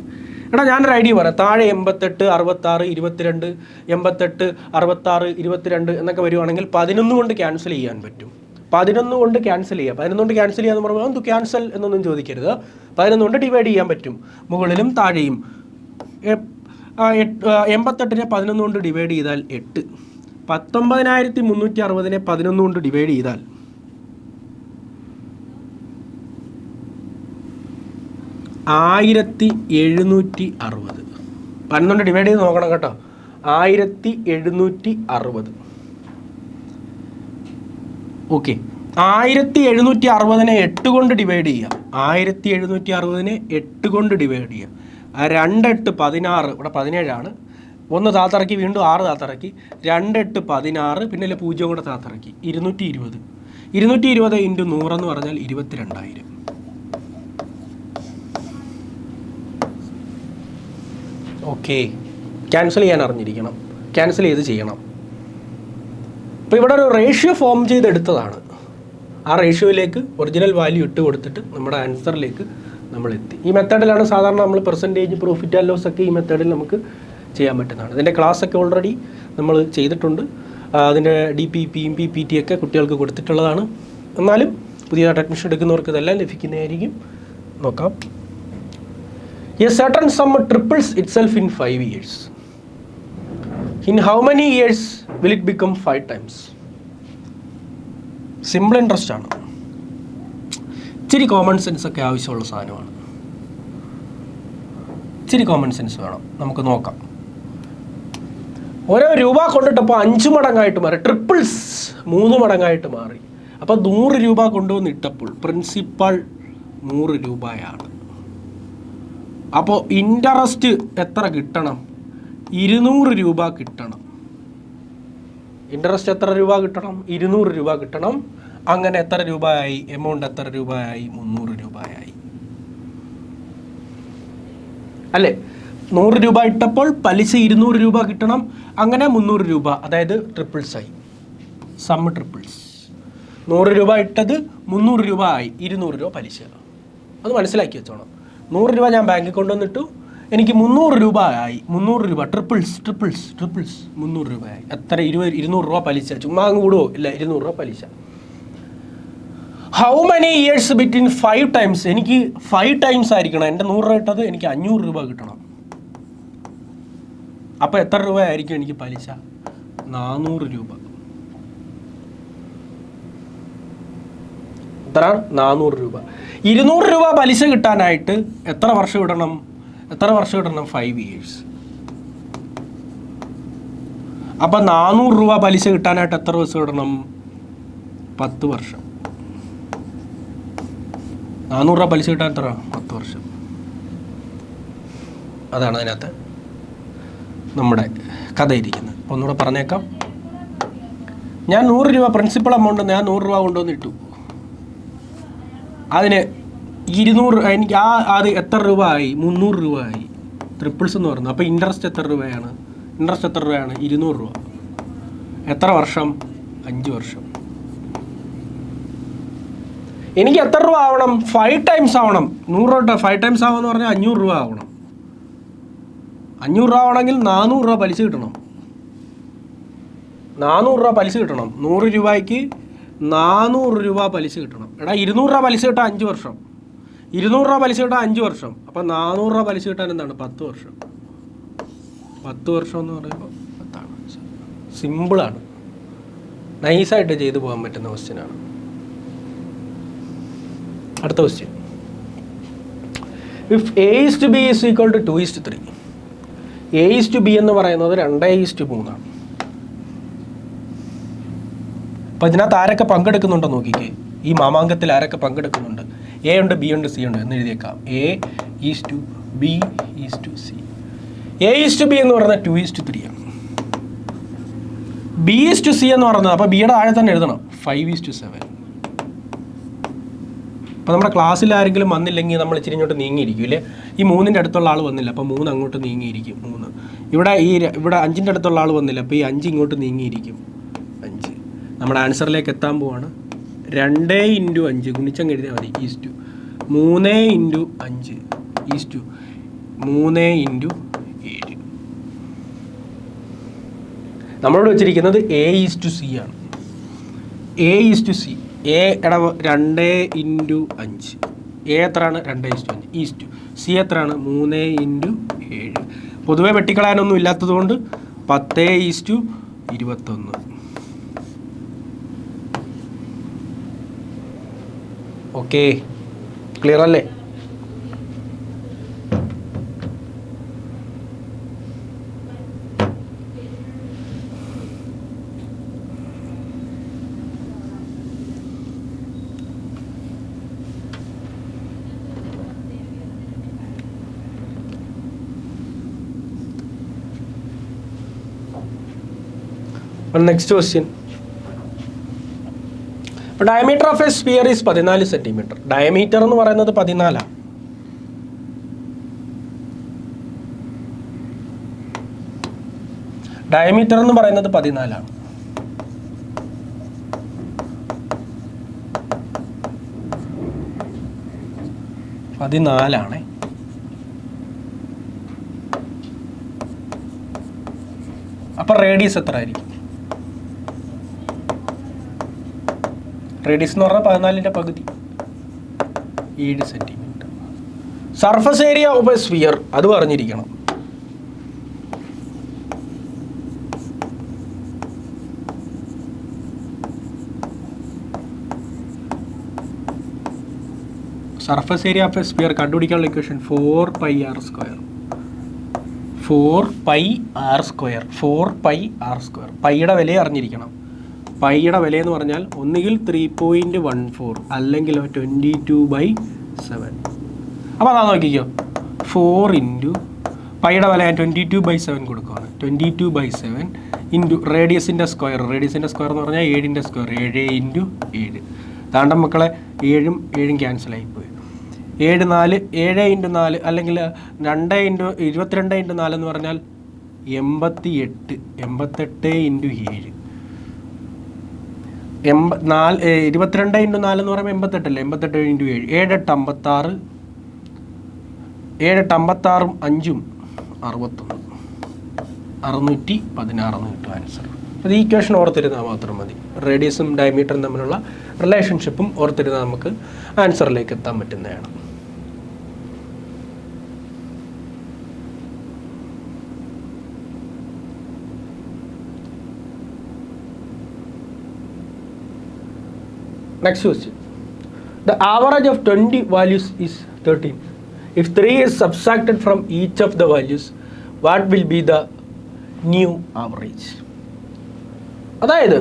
എടാ ഞാനൊരു ഐഡിയ പറയാം. താഴെ 88, 66, 22, 88, 66, 22 എന്നൊക്കെ വരുവാണെങ്കിൽ 11 കൊണ്ട് ക്യാൻസൽ ചെയ്യാൻ പറ്റും. 11 കൊണ്ട് ക്യാൻസൽ ചെയ്യാം. 11 കൊണ്ട് ക്യാൻസൽ ചെയ്യാന്ന് പറയുമ്പോൾ എന്ത് ക്യാൻസൽ എന്നൊന്നും ചോദിക്കരുത്. 11 കൊണ്ട് ഡിവൈഡ് ചെയ്യാൻ പറ്റും, മുകളിലും താഴെയും. 88നെ 11 കൊണ്ട് ഡിവൈഡ് ചെയ്താൽ 8. 19,360നെ 11 കൊണ്ട് ഡിവൈഡ് ചെയ്താൽ 1,760. 11 കൊണ്ട് ഡിവൈഡ് ചെയ്ത് നോക്കണം കേട്ടോ. 1,760. ഓക്കെ, 1,760നെ 8 കൊണ്ട് ഡിവൈഡ് ചെയ്യാം. 1,760നെ 8 കൊണ്ട് ഡിവൈഡ് ചെയ്യാം. 2 8 16. ഇവിടെ 17 ആണ്. 1 താത്തിറക്കി, വീണ്ടും 6 താത്തിറക്കി. 2 8 16, പിന്നെ 0 കൂടെ താത്തിറക്കി. 220. 220 ഇൻറ്റു 100 എന്ന് പറഞ്ഞാൽ 22,000. ഓക്കെ, ക്യാൻസൽ ചെയ്യാൻ അറിഞ്ഞിരിക്കണം. ക്യാൻസൽ ചെയ്ത് ചെയ്യണം. ഇപ്പോൾ ഇവിടെ ഒരു റേഷ്യോ ഫോം ചെയ്തെടുത്തതാണ്. ആ റേഷ്യോയിലേക്ക് ഒറിജിനൽ വാല്യൂ ഇട്ട് കൊടുത്തിട്ട് നമ്മുടെ ആൻസറിലേക്ക് നമ്മൾ എത്തി. ഈ മെത്തേഡിലാണ് സാധാരണ നമ്മൾ പെർസെൻറ്റേജ്, പ്രോഫിറ്റ് ആൻഡ് ലോസ് ഒക്കെ ഈ മെത്തേഡിൽ നമുക്ക് ചെയ്യാൻ പറ്റുന്നതാണ്. ഇതിൻ്റെ ക്ലാസ്സൊക്കെ ഓൾറെഡി നമ്മൾ ചെയ്തിട്ടുണ്ട്. അതിൻ്റെ DPPയും PPT ഒക്കെ കുട്ടികൾക്ക് കൊടുത്തിട്ടുള്ളതാണ്. എന്നാലും പുതിയതായിട്ട് അഡ്മിഷൻ എടുക്കുന്നവർക്ക് ഇതെല്ലാം ലഭിക്കുന്നതായിരിക്കും. നോക്കാം. A certain sum triples itself in 5 years. In how many years will it become 5 times? Simple interest ആണ്. ഇച്ചിരി കോമൺ സെൻസ് ഒക്കെ ആവശ്യമുള്ള സാധനമാണ്. ഇച്ചിരി കോമൺ സെൻസ് വേണം. നമുക്ക് നോക്കാം. ഓരോ രൂപ കൊണ്ടിട്ടപ്പോൾ 5 മടങ്ങായിട്ട് മാറി. ട്രിപ്പിൾസ് 3 മടങ്ങായിട്ട് മാറി. അപ്പോൾ 100 രൂപ കൊണ്ടുവന്ന് ഇട്ടപ്പോൾ പ്രിൻസിപ്പൽ 100 രൂപയാണ്. അപ്പോൾ ഇൻട്രസ്റ്റ് എത്ര കിട്ടണം? 200 രൂപ കിട്ടണം. ഇൻട്രസ്റ്റ് എത്ര രൂപ കിട്ടണം? 200 രൂപ കിട്ടണം. അങ്ങനെ എത്ര രൂപയായി? എമൗണ്ട് എത്ര രൂപയായി? 300 രൂപയായി അല്ലേ? 100 രൂപ ഇട്ടപ്പോൾ പലിശ 200 രൂപ കിട്ടണം. അങ്ങനെ 300 രൂപ, അതായത് ട്രിപ്പിൾസ് ആയി. Sum triples. 100 രൂപ ഇട്ടത് 300 രൂപ ആയി, 200 രൂപ പലിശ. അത് മനസ്സിലാക്കി വെച്ചോണം. 100 രൂപ ഞാൻ ബാങ്കിൽ കൊണ്ടുവന്നിട്ടു, എനിക്ക് 300 രൂപ ആയി. 300 രൂപ ട്രിപ്പിൾസ് 300 രൂപയായി. എത്ര? 200 രൂപ പലിശ. ചുമ്മാ അങ്ങ് കൂടുവോ? ഇല്ല, 200 രൂപ പലിശ. How many years between 5 times? എനിക്ക് 5 ടൈംസ് ആയിരിക്കണം. എൻ്റെ 100 രൂപ ഇട്ടത് എനിക്ക് 500 രൂപ കിട്ടണം. അപ്പോൾ എത്ര രൂപ ആയിരിക്കും എനിക്ക് പലിശ? 400 രൂപ. എത്ര? 400 രൂപ. 200 രൂപ പലിശ കിട്ടാനായിട്ട് എത്ര വർഷം ഇടണം? 5 ഇയേഴ്സ്. അപ്പം 400 രൂപ പലിശ കിട്ടാനായിട്ട് എത്ര ദിവസം ഇടണം? 10 വർഷം. 400 രൂപ പലിശ കിട്ടാൻ എത്ര? 10 വർഷം. അതാണ് അതിനകത്ത് നമ്മുടെ കഥ ഇരിക്കുന്നത്. അപ്പോൾ ഒന്നുകൂടെ പറഞ്ഞേക്കാം. ഞാൻ 100 രൂപ പ്രിൻസിപ്പൽ എമൗണ്ട് ഞാൻ 100 രൂപ കൊണ്ടുവന്നിട്ടു. അതിന് 200 എനിക്ക് അത് എത്ര രൂപ ആയി? 300 രൂപ ആയി. ട്രിപ്പിൾസ് എന്ന് പറഞ്ഞു. അപ്പോൾ ഇൻട്രസ്റ്റ് എത്ര രൂപയാണ്? 200 രൂപ. എത്ര വർഷം? 5 വർഷം. എനിക്ക് എത്ര രൂപ ആവണം? 5 ടൈംസ് ആവണം. 100 രൂപ 5 ടൈംസ് ആവുമെന്ന് പറഞ്ഞാൽ 500 രൂപ ആവണം. 500 രൂപ ആവണമെങ്കിൽ 400 രൂപ പലിശ കിട്ടണം. 400 രൂപ പലിശ കിട്ടണം. 100 രൂപയ്ക്ക് 400 രൂപ പലിശ കിട്ടണം. എടാ 200 രൂപ പലിശ കിട്ടാൻ 5 വർഷം. 200 രൂപ പലിശ കിട്ടാൻ 5 വർഷം. അപ്പം 400 രൂപ പലിശ കിട്ടാൻ എന്താണ്? 10 വർഷം. 10 വർഷം എന്ന് പറയുമ്പോൾ 10. സിമ്പിളാണ്. നൈസായിട്ട് ചെയ്തു പോകാൻ പറ്റുന്ന ക്വസ്റ്റ്യനാണ്. അടുത്ത question. If A:B is equal to 2:3. A:B എന്ന് പറയുന്നത് 2:3 ആണ്. അപ്പം ഇതിനകത്ത് ആരൊക്കെ പങ്കെടുക്കുന്നുണ്ടോ നോക്കിക്കേ. ഈ മാമാങ്കത്തിൽ ആരൊക്കെ പങ്കെടുക്കുന്നുണ്ട്? A ഉണ്ട്, B ഉണ്ട്, C ഉണ്ട് എന്ന് എഴുതിയേക്കാം. A:B:C. A:B എന്ന് പറയുന്നത് 2:3 ആണ്. B:C എന്ന് പറയുന്നത്, അപ്പോൾ ബിയുടെ താഴെ തന്നെ എഴുതണം 5:7. അപ്പോൾ നമ്മുടെ ക്ലാസ്സിൽ ആരെങ്കിലും വന്നില്ലെങ്കിൽ നമ്മൾ ഇച്ചിരി ഇങ്ങോട്ട് നീങ്ങിയിരിക്കും ഇല്ലേ? ഈ 3ൻ്റെ അടുത്തുള്ള ആൾ വന്നില്ല, അപ്പോൾ 3 അങ്ങോട്ട് നീങ്ങിയിരിക്കും. 3 ഇവിടെ 5ൻ്റെ അടുത്തുള്ള ആൾ വന്നില്ല, അപ്പോൾ ഈ 5 ഇങ്ങോട്ട് നീങ്ങിയിരിക്കും. 5 നമ്മുടെ ആൻസറിലേക്ക് എത്താൻ പോവാണ്. 2 × 5 ഗുണിച്ചങ്ങ് എഴുതിയാൽ മതി. 3 × 5 3 × 7. നമ്മളോട് വെച്ചിരിക്കുന്നത് A:C ആണ്. A:C. A എടാ 2 × 5. A എത്രയാണ്? 2:5. C എത്രയാണ്? 3 × 7. പൊതുവെ വെട്ടിക്കളയാനൊന്നും ഇല്ലാത്തതുകൊണ്ട് 10:21. ഓക്കെ, ക്ലിയർ അല്ലേ? Next question. Diameter of a sphere is 14 centimetre. Diameter എന്ന് പറയുന്നത് 14. ഡയമീറ്റർ എന്ന് പറയുന്നത് 14. അപ്പൊ റേഡിയസ് എത്ര ആയിരിക്കും? റേഡിയസ് എന്ന് പറഞ്ഞാൽ 14ൻ്റെ പകുതി, 7 centimeter. Surface area of a sphere അത് പറഞ്ഞിരിക്കണം. Surface area of a sphere കണ്ടുപിടിക്കാനുള്ള ഇക്വേഷൻ 4πr². 4πr². പൈയുടെ വില അറിഞ്ഞിരിക്കണം. പൈയുടെ വില എന്ന് പറഞ്ഞാൽ ഒന്നുകിൽ 3.14 അല്ലെങ്കിൽ 22/7. അപ്പോൾ അതാ നോക്കിക്കോ. 4 × പൈയുടെ വില ഞാൻ 22/7 കൊടുക്കുകയാണ്. 22/7 × റേഡിയസിൻ്റെ സ്ക്വയർ. റേഡിയസിൻ്റെ സ്ക്വയർ എന്ന് പറഞ്ഞാൽ 7ൻ്റെ സ്ക്വയർ. 7 × 7. താണ്ട മക്കളെ 7 ക്യാൻസലായിപ്പോയി. 7 × 4 അല്ലെങ്കിൽ 22 × 4 എന്ന് പറഞ്ഞാൽ 88. 88 × 7. 22 × 4 എന്ന് പറയുമ്പോൾ 88 88 × 7 7 8 56 7 8 56 5 61 616 എന്ന് കിട്ടും ആൻസർ. അത് ഈ ഇക്വേഷൻ ഓർത്തിരുന്നാൽ മാത്രം മതി. റേഡിയസും ഡയമീറ്ററും തമ്മിലുള്ള റിലേഷൻഷിപ്പും ഓർത്തിരുന്നാൽ നമുക്ക് ആൻസറിലേക്ക് എത്താൻ പറ്റുന്നതാണ്. Next question. The average of 20 values is 13. If 3 is subtracted from each of the values, what will be the new average? അതായത്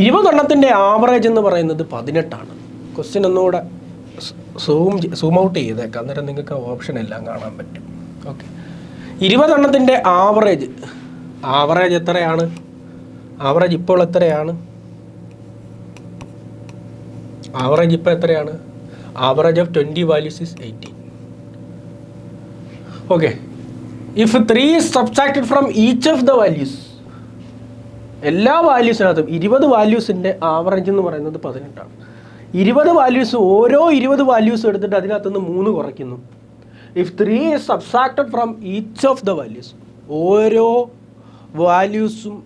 20 എണ്ണത്തിൻ്റെ ആവറേജ് എന്ന് പറയുന്നത് 18 ആണ്. ക്വസ്റ്റ്യൻ ഒന്നുകൂടെ സൂം ഔട്ട് ചെയ്തേക്കാം, അന്നേരം നിങ്ങൾക്ക് ഓപ്ഷൻ എല്ലാം കാണാൻ പറ്റും. ഓക്കെ, 20 എണ്ണത്തിൻ്റെ ആവറേജ് എത്രയാണ്? ആവറേജ് ഇപ്പോൾ എത്രയാണ്? ആവറേജ് ഇപ്പോൾ എത്രയാണ്? Average of 20 values is 18. Okay, if 3 is subtracted from each of the values, എല്ലാ വാല്യൂസിനകത്തും 20 വാല്യൂസിൻ്റെ ആവറേജ് എന്ന് പറയുന്നത് 18ആണ്. 20 വാല്യൂസ്, ഓരോ 20 വാല്യൂസ് എടുത്തിട്ട് അതിനകത്തുനിന്ന് 3 കുറയ്ക്കുന്നു. If 3 is subtracted from each of the values, ഓരോ വാല്യൂസും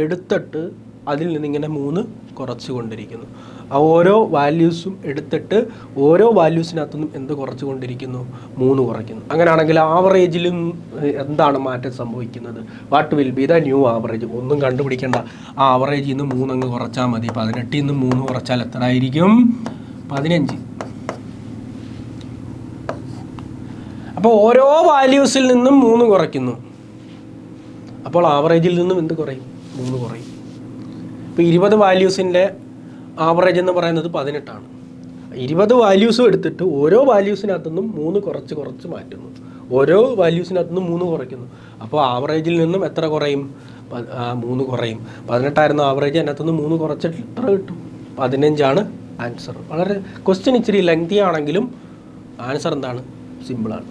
എടുത്തിട്ട് അതിൽ നിന്നിങ്ങനെ 3 കുറച്ച് കൊണ്ടിരിക്കുന്നു. ആ ഓരോ വാല്യൂസും എടുത്തിട്ട് ഓരോ വാല്യൂസിനകത്തുനിന്നും എന്ത് കുറച്ച് കൊണ്ടിരിക്കുന്നു? 3 കുറയ്ക്കുന്നു. അങ്ങനെയാണെങ്കിൽ ആവറേജിലും എന്താണ് മാറ്റം സംഭവിക്കുന്നത്? What will be the new average? ഒന്നും കണ്ടുപിടിക്കേണ്ട, ആ ആവറേജിൽ നിന്ന് 3 അങ്ങ് കുറച്ചാൽ മതി. 18 നിന്ന് 3 കുറച്ചാൽ എത്ര ആയിരിക്കും? 15. അപ്പോൾ ഓരോ വാല്യൂസിൽ നിന്നും 3 കുറയ്ക്കുന്നു. അപ്പോൾ ആവറേജിൽ നിന്നും എന്ത് കുറയും? 3 കുറയും. ഇപ്പോൾ 20 വാല്യൂസിൻ്റെ ആവറേജ് എന്ന് പറയുന്നത് 18ആണ്. 20 വാല്യൂസും എടുത്തിട്ട് ഓരോ വാല്യൂസിനകത്തുനിന്നും 3 കുറച്ച് മാറ്റുന്നു. ഓരോ വാല്യൂസിനകത്തുനിന്നും 3 കുറയ്ക്കുന്നു. അപ്പോൾ ആവറേജിൽ നിന്നും എത്ര കുറയും? 3 കുറയും. 18ആയിരുന്നു ആവറേജ്, അതിനകത്തുനിന്ന് 3 കുറച്ചിട്ട് എത്ര കിട്ടും? 15ആണ് ആൻസർ. വളരെ ക്വസ്റ്റ്യൻ ഇച്ചിരി ലെങ്തി ആണെങ്കിലും ആൻസർ എന്താണ്? സിമ്പിളാണ്.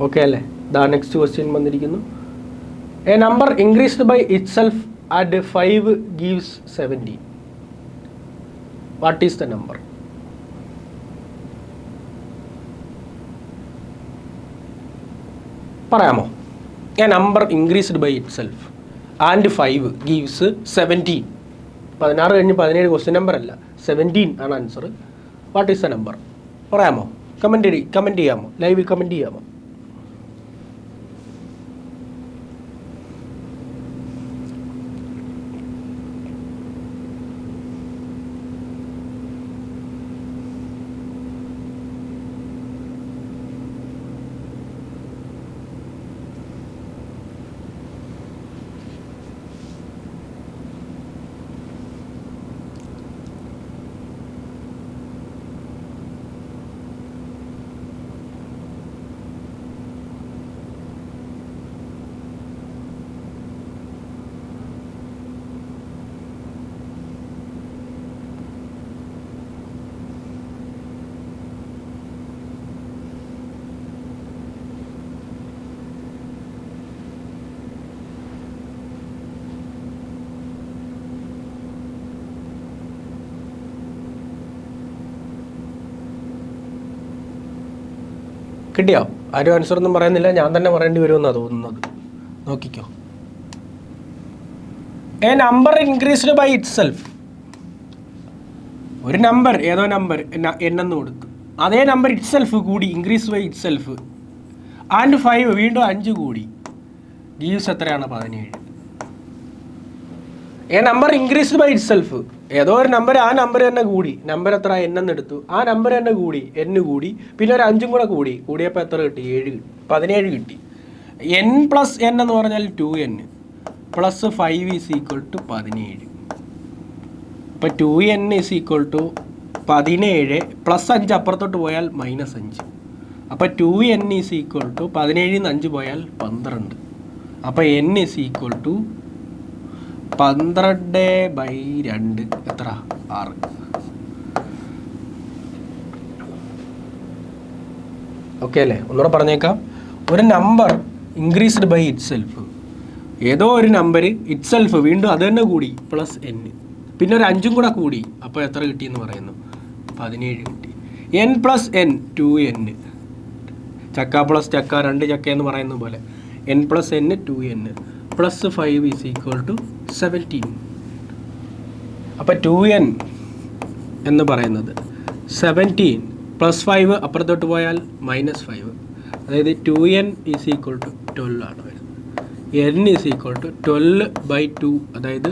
ഓക്കെ അല്ലേ? നെക്സ്റ്റ് ക്വസ്റ്റ്യൻ വന്നിരിക്കുന്നു. A number increased by itself at 5 gives 17. What is the number? പറയാമോ? A number increased by itself and 5 gives 17. 16 കഴിഞ്ഞ് 17 ക്വസ്റ്റ്യൻ നമ്പർ അല്ല, 17 ആണ് answer. What is the number? പറയാമോ? കമൻറ്റ് ചെയ്യാമോ? ലൈവിൽ കമൻറ്റ് ചെയ്യാമോ? കിട്ടിയോ? ആരും ആൻസർ ഒന്നും പറയുന്നില്ല, ഞാൻ തന്നെ പറയേണ്ടി വരുമെന്നാണ് തോന്നുന്നത്. നോക്കിക്കോ. A number increased by itself. ഒരു നമ്പർ, ഏതോ നമ്പർ എന്നു കൊടുത്തു, അതേ നമ്പർ ഇറ്റ് സെൽഫ് കൂടി, increase by itself and 5 വീണ്ടും 5 കൂടി, ഗീവ്സ് എത്രയാണ്? 17. A number increased by itself, ഏതോ ഒരു നമ്പർ, ആ നമ്പർ തന്നെ കൂടി, നമ്പർ എത്ര? എന്നെന്ന് എടുത്തു, ആ നമ്പർ തന്നെ കൂടി, n കൂടി, പിന്നെ ഒരു 5 കൂടെ കൂടിയപ്പോൾ എത്ര കിട്ടി? 7 കിട്ടി, 17 കിട്ടി. n + n എന്ന് പറഞ്ഞാൽ 2n plus 5 is equal to 17. അപ്പോൾ 2n is equal to 17 plus 5 അപ്പുറത്തോട്ട് പോയാൽ -5. അപ്പോൾ 2n ഈസ് ഈക്വൽ ടു 17 നിന്ന് 5 പോയാൽ 12. അപ്പോൾ n ഈസ് ഈക്വൽ ടു 12/2 എത്ര? 6. ഓക്കെ അല്ലേ? ഒന്നുകൂടെ പറഞ്ഞേക്കാം. ഒരു number increased by itself. ഏതോ ഒരു നമ്പർ ഇറ്റ് സെൽഫ് വീണ്ടും അത് തന്നെ കൂടി പ്ലസ് n, പിന്നെ ഒരു 5 കൂടെ കൂടി. അപ്പോൾ എത്ര കിട്ടിയെന്ന് പറയുന്നു? 17 കിട്ടി. n plus n 2n. ചക്ക പ്ലസ് ചക്ക 2 ചക്ക എന്ന് പറയുന്ന പോലെ n plus n 2n plus 5 is equal to 17. അപ്പോൾ 2n എന്ന് പറയുന്നത് 17 പ്ലസ് 5 അപ്പുറത്തോട്ട് പോയാൽ -5. അതായത് 2n ഈസ് ഈക്വൽ ടു 12 ആണ് വരുന്നത്. n ഈസ് ഈക്വൽ ടു 12/2, അതായത്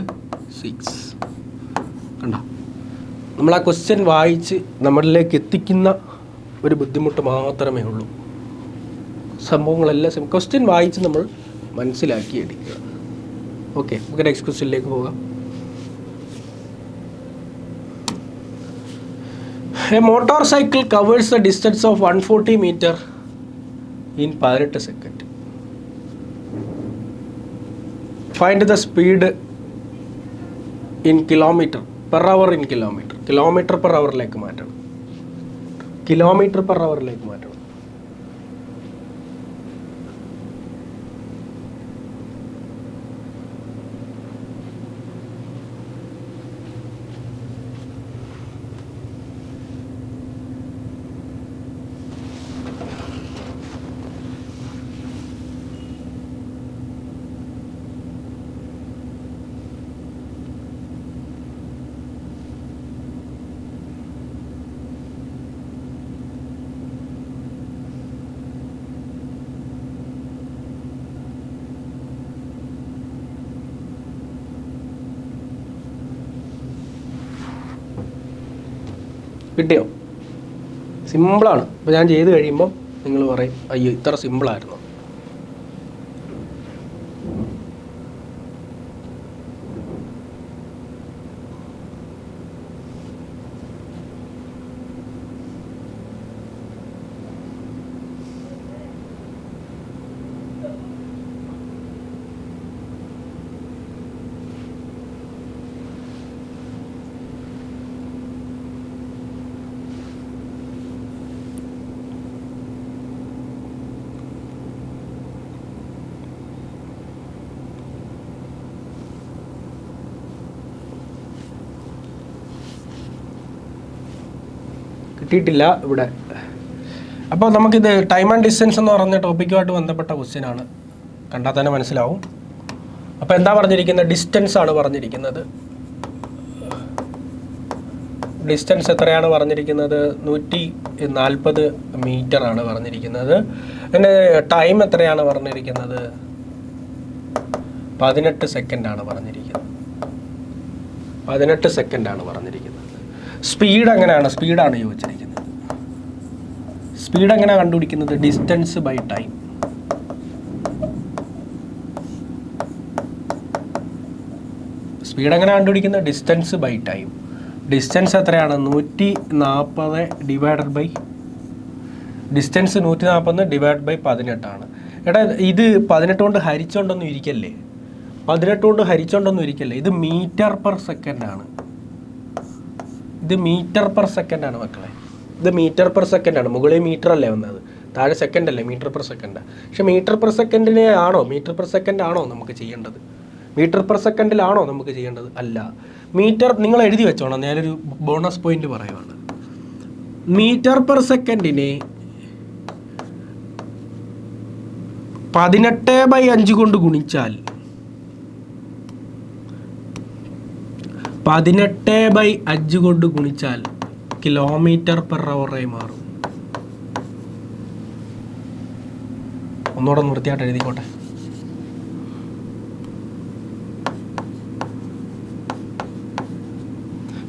6. കണ്ടോ? നമ്മൾ ആ ക്വസ്റ്റ്യൻ വായിച്ച് നമ്മളിലേക്ക് എത്തിക്കുന്ന ഒരു ബുദ്ധിമുട്ട് മാത്രമേ ഉള്ളൂ. സംഭവങ്ങളെല്ലാം ക്വസ്റ്റ്യൻ വായിച്ച് നമ്മൾ മനസ്സിലാക്കി എടുക്കുക. ഓക്കെ, നമുക്ക് നെക്സ്റ്റ് ക്വസ്റ്റ്യനിലേക്ക് പോകാം. A motorcycle covers the distance of 140 meter in 18 seconds. Find the speed in kilometer per hour in kilometer. Kilometer per hour ലേക്ക് മാറ്റണം. കിലോമീറ്റർ പെർ അവറിലേക്ക് മാറ്റണം. കിട്ടിയോ? സിമ്പിളാണ്. അപ്പോൾ ഞാൻ ചെയ്ത് കഴിയുമ്പം നിങ്ങൾ പറയും അയ്യോ ഇത്ര സിമ്പിളായിരുന്നു. കിട്ടിയിട്ടില്ല ഇവിടെ. അപ്പോൾ നമുക്കിത് ടൈം ആൻഡ് ഡിസ്റ്റൻസ് എന്ന് പറഞ്ഞ ടോപ്പിക്കുമായിട്ട് ബന്ധപ്പെട്ട ക്വസ്റ്റ്യൻ ആണ്. കണ്ടാൽ തന്നെ മനസ്സിലാവും. അപ്പോൾ എന്താ പറഞ്ഞിരിക്കുന്നത്? ഡിസ്റ്റൻസ് ആണ് പറഞ്ഞിരിക്കുന്നത്. ഡിസ്റ്റൻസ് എത്രയാണ് പറഞ്ഞിരിക്കുന്നത്? 140 മീറ്റർ ആണ് പറഞ്ഞിരിക്കുന്നത്. പിന്നെ ടൈം എത്രയാണ് പറഞ്ഞിരിക്കുന്നത്? 18 സെക്കൻഡ് ആണ് പറഞ്ഞിരിക്കുന്നത്. 18 സെക്കൻഡ് ആണ് പറഞ്ഞിരിക്കുന്നത്. സ്പീഡ് എങ്ങനെയാണ്? സ്പീഡാണ് ചോദിച്ചിരിക്കുന്നത്. സ്പീഡ് എങ്ങനെയാണ് കണ്ടുപിടിക്കുന്നത്? Distance by time. സ്പീഡ് എങ്ങനെ കണ്ടുപിടിക്കുന്നത്? Distance by time. ഡിസ്റ്റൻസ് എത്രയാണ്? 140 divided by distance 140 divide by 18 ആണ്. എടാ ഇത് 18 കൊണ്ട് ഹരിച്ചോണ്ടൊന്നും ഇരിക്കല്ലേ. 18 കൊണ്ട് ഹരിച്ചോണ്ടൊന്നും ഇരിക്കല്ലേ. ഇത് മീറ്റർ പെർ സെക്കൻഡ് ആണ്. ഇത് മീറ്റർ പെർ സെക്കൻഡ് ആണ് മക്കളെ. ഇത് മീറ്റർ പെർ സെക്കൻഡ് ആണ്. മുകളിൽ മീറ്റർ അല്ലേ വന്നത്, താഴെ സെക്കൻഡ് അല്ലേ. Metre per second. പക്ഷെ മീറ്റർ പെർ സെക്കൻഡിനെ ആണോ, മീറ്റർ പെർ സെക്കൻഡ് ആണോ നമുക്ക് ചെയ്യേണ്ടത്? മീറ്റർ പെർ സെക്കൻഡിലാണോ നമുക്ക് ചെയ്യേണ്ടത്? അല്ല. മീറ്റർ നിങ്ങൾ എഴുതി വെച്ചോണം. ഞാനൊരു ബോണസ് പോയിന്റ് പറയുവാണ്. മീറ്റർ പെർ സെക്കൻഡിനെ 18/5 കൊണ്ട് ഗുണിച്ചാൽ 18/5 കൊണ്ട് ഗുണിച്ചാൽ കിലോമീറ്റർ പെർ അവറായി മാറും. ഒന്നുകൂടെ വൃത്തിയായിട്ട് എഴുതിക്കോട്ടെ.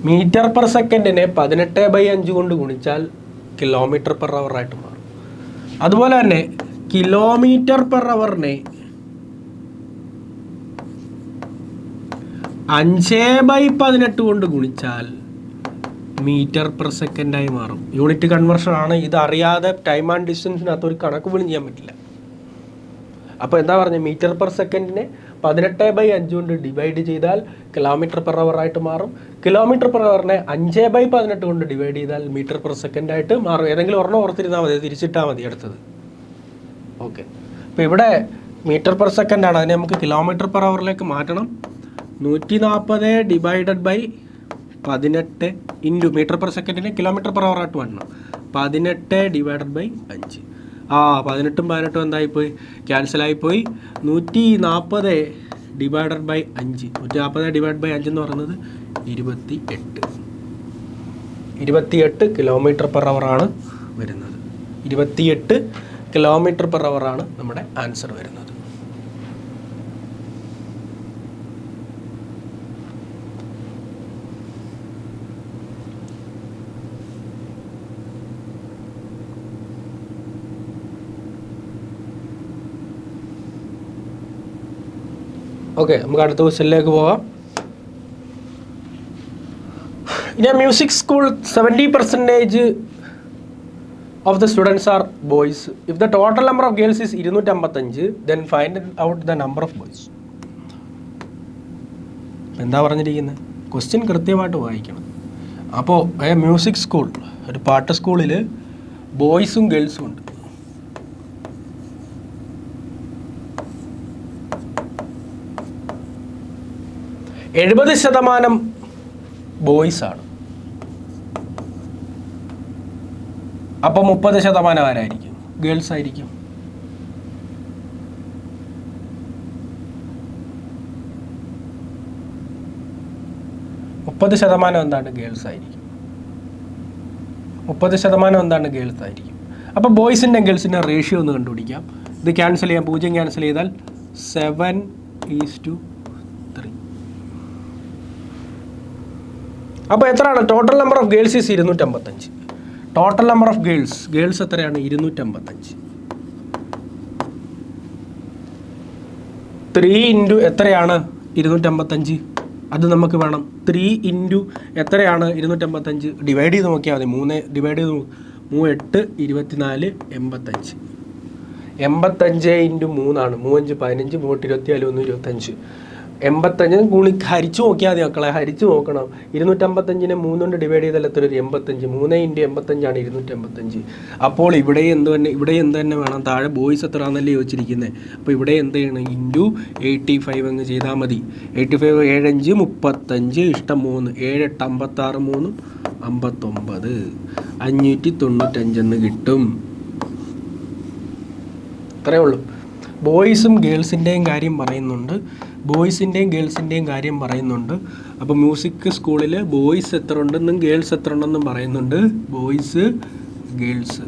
മീറ്റർ പെർ സെക്കൻഡിനെ 18/5 കൊണ്ട് ഗുണിച്ചാൽ കിലോമീറ്റർ പെർ അവറായിട്ട് മാറും. അതുപോലെ തന്നെ കിലോമീറ്റർ പെർ അവറിനെ 5/18 കൊണ്ട് ഗുണിച്ചാൽ മീറ്റർ പെർ സെക്കൻഡായി മാറും. യൂണിറ്റ് കൺവേർഷൻ ആണ്. ഇത് അറിയാതെ ടൈം ആൻഡ് ഡിസ്റ്റൻസിനകത്ത് ഒരു കണക്ക് പോലും ചെയ്യാൻ പറ്റില്ല. അപ്പോൾ എന്താ പറഞ്ഞത്? മീറ്റർ പെർ സെക്കൻഡിനെ 18/5 കൊണ്ട് ഡിവൈഡ് ചെയ്താൽ കിലോമീറ്റർ പെർ അവർ ആയിട്ട് മാറും. കിലോമീറ്റർ പെർ അവറിനെ 5/18 കൊണ്ട് ഡിവൈഡ് ചെയ്താൽ മീറ്റർ പെർ സെക്കൻഡ് ആയിട്ട് മാറും. ഏതെങ്കിലും ഒരെണ്ണം ഓർത്തിരുന്നാൽ മതി, തിരിച്ചിട്ടാൽ മതി അടുത്തത്. ഓക്കെ. അപ്പോൾ ഇവിടെ മീറ്റർ പെർ സെക്കൻഡ് ആണ്. അതിനെ നമുക്ക് കിലോമീറ്റർ പെർ അവറിലേക്ക് മാറ്റണം. 140 divided by 18 into meter per സെക്കൻഡിനെ കിലോമീറ്റർ പെർ അവർ ആയിട്ട് മാറ്റണം. 18 ഡിവൈഡഡ് ബൈ 5. 18ഉം 18ഉം എന്തായിപ്പോയി? ക്യാൻസലായിപ്പോയി. 140 ഡിവൈഡഡ് ബൈ 5. 140 ഡിവൈഡ് ബൈ 5 എന്ന് പറയുന്നത് 28 കിലോമീറ്റർ പെർ അവറാണ് വരുന്നത്. 28 കിലോമീറ്റർ പെർ അവറാണ് നമ്മുടെ ആൻസർ വരുന്നത്. ഓക്കെ, നമുക്ക് അടുത്ത ക്വസ്റ്റ്യനിലേക്ക് പോകാം. In a music school, 70% of the students are boys. If the total number of girls is 255, then find out the number of boys. എന്താ പറഞ്ഞിരിക്കുന്നത്? ക്വസ്റ്റ്യൻ കൃത്യമായിട്ട് വായിക്കണം. അപ്പോൾ മ്യൂസിക് സ്കൂൾ, ഒരു പാട്ട് സ്കൂളിൽ ബോയ്സും ഗേൾസും ഉണ്ട്. എഴുപത് ശതമാനം ബോയ്സാണ്. അപ്പോൾ 30% ആരായിരിക്കും? ഗേൾസ് ആയിരിക്കും. എന്താണ്? ഗേൾസ് ആയിരിക്കും. 30% എന്താണ്? ഗേൾസ് ആയിരിക്കും. അപ്പോൾ ബോയ്സിൻ്റെ ഗേൾസിൻ്റെ റേഷ്യോ ഒന്ന് കണ്ടുപിടിക്കാം. ഇത് ക്യാൻസൽ ചെയ്യാം. 0 ക്യാൻസൽ ചെയ്താൽ 7:3. അപ്പോൾ എത്രയാണ്? Total number of girls is 255. Total number of girls എത്രയാണ്? 255. 3 ഇൻറ്റു എത്രയാണ്? 255. അത് നമുക്ക് വേണം. 3 ഇൻറ്റു എത്രയാണ്? 255. ഡിവൈഡ് ചെയ്ത് നോക്കിയാൽ മതി. 3 ഡിവൈഡ് ചെയ്ത് 3 8 24 85. 85 ഇൻറ്റു 3 ആണ്. 3 5 15 3 24 1 25. 85 ഹരിച്ചു നോക്കിയാൽ മതി മക്കളെ. ഹരിച്ചു നോക്കണം. 255നെ 3 കൊണ്ട് ഡിവൈഡ് ചെയ്താൽ എത്ര വരും? 85. 3 ഇൻറ്റു 85 ആണ് 255. അപ്പോൾ ഇവിടെ എന്ത് തന്നെ വേണം? താഴെ ബോയ്സ് എത്ര ആണെന്നല്ലേ ചോദിച്ചിരിക്കുന്നത്. അപ്പോൾ ഇവിടെ എന്ത് ചെയ്യണം? ഇൻറ്റു 85 അങ്ങ് ചെയ്താൽ മതി. 85 7 5 35 ഇഷ്ടം 3 7 8 56 3 59 595 എന്ന് കിട്ടും. അത്രയേ ഉള്ളൂ. ബോയ്സും ഗേൾസിൻ്റെയും കാര്യം പറയുന്നുണ്ട്, ബോയ്സിൻ്റെയും ഗേൾസിൻ്റെയും കാര്യം പറയുന്നുണ്ട്. അപ്പോൾ മ്യൂസിക് സ്കൂളിൽ ബോയ്സ് എത്ര ഉണ്ടെന്നും ഗേൾസ് എത്ര ഉണ്ടെന്നും പറയുന്നുണ്ട്. Boys girls.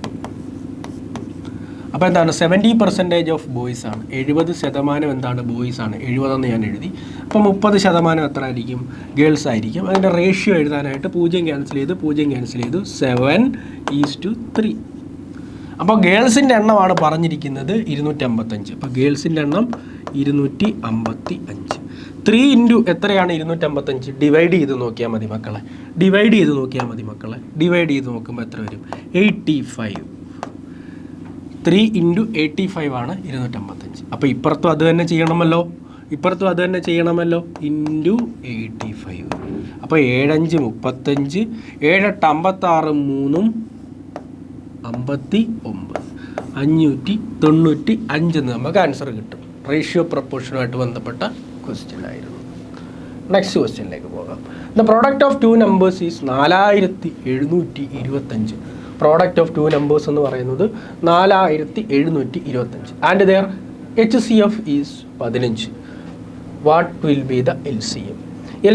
അപ്പോൾ എന്താണ്? 70% ഓഫ് ബോയ്സ് ആണ്. 70% എന്താണ്? ബോയ്സ് ആണ്. 70 ഞാൻ എഴുതി. അപ്പോൾ 30% എത്ര ആയിരിക്കും? ഗേൾസ് ആയിരിക്കും. അതിൻ്റെ റേഷ്യോ എഴുതാനായിട്ട് 0 ക്യാൻസൽ ചെയ്ത് 7:3. അപ്പോൾ ഗേൾസിൻ്റെ എണ്ണമാണ് പറഞ്ഞിരിക്കുന്നത് 255. അപ്പോൾ ഗേൾസിൻ്റെ എണ്ണം 255. 3 ഇൻറ്റു എത്രയാണ്? 255. ഡിവൈഡ് ചെയ്ത് നോക്കിയാൽ മതി മക്കളെ. ഡിവൈഡ് ചെയ്ത് നോക്കുമ്പോൾ എത്ര വരും? 85. 3 ഇൻറ്റു 85 ആണ് 255. അപ്പോൾ ഇപ്പുറത്തും അത് തന്നെ ചെയ്യണമല്ലോ. ഇൻറ്റു 85. അപ്പോൾ 7 5 35 7 8 56 3 59 595 എന്ന് നമുക്ക് ആൻസർ കിട്ടും. റേഷ്യോ പ്രൊപ്പോർഷനുമായിട്ട് ബന്ധപ്പെട്ട ക്വസ്റ്റ്യൻ ആയിരുന്നു. നെക്സ്റ്റ് ക്വസ്റ്റ്യനിലേക്ക് പോകാം. The product of 2 numbers is 4725. Product of 2 numbers എന്ന് പറയുന്നത് 4725 and their HCF is 15. What will be the LCM?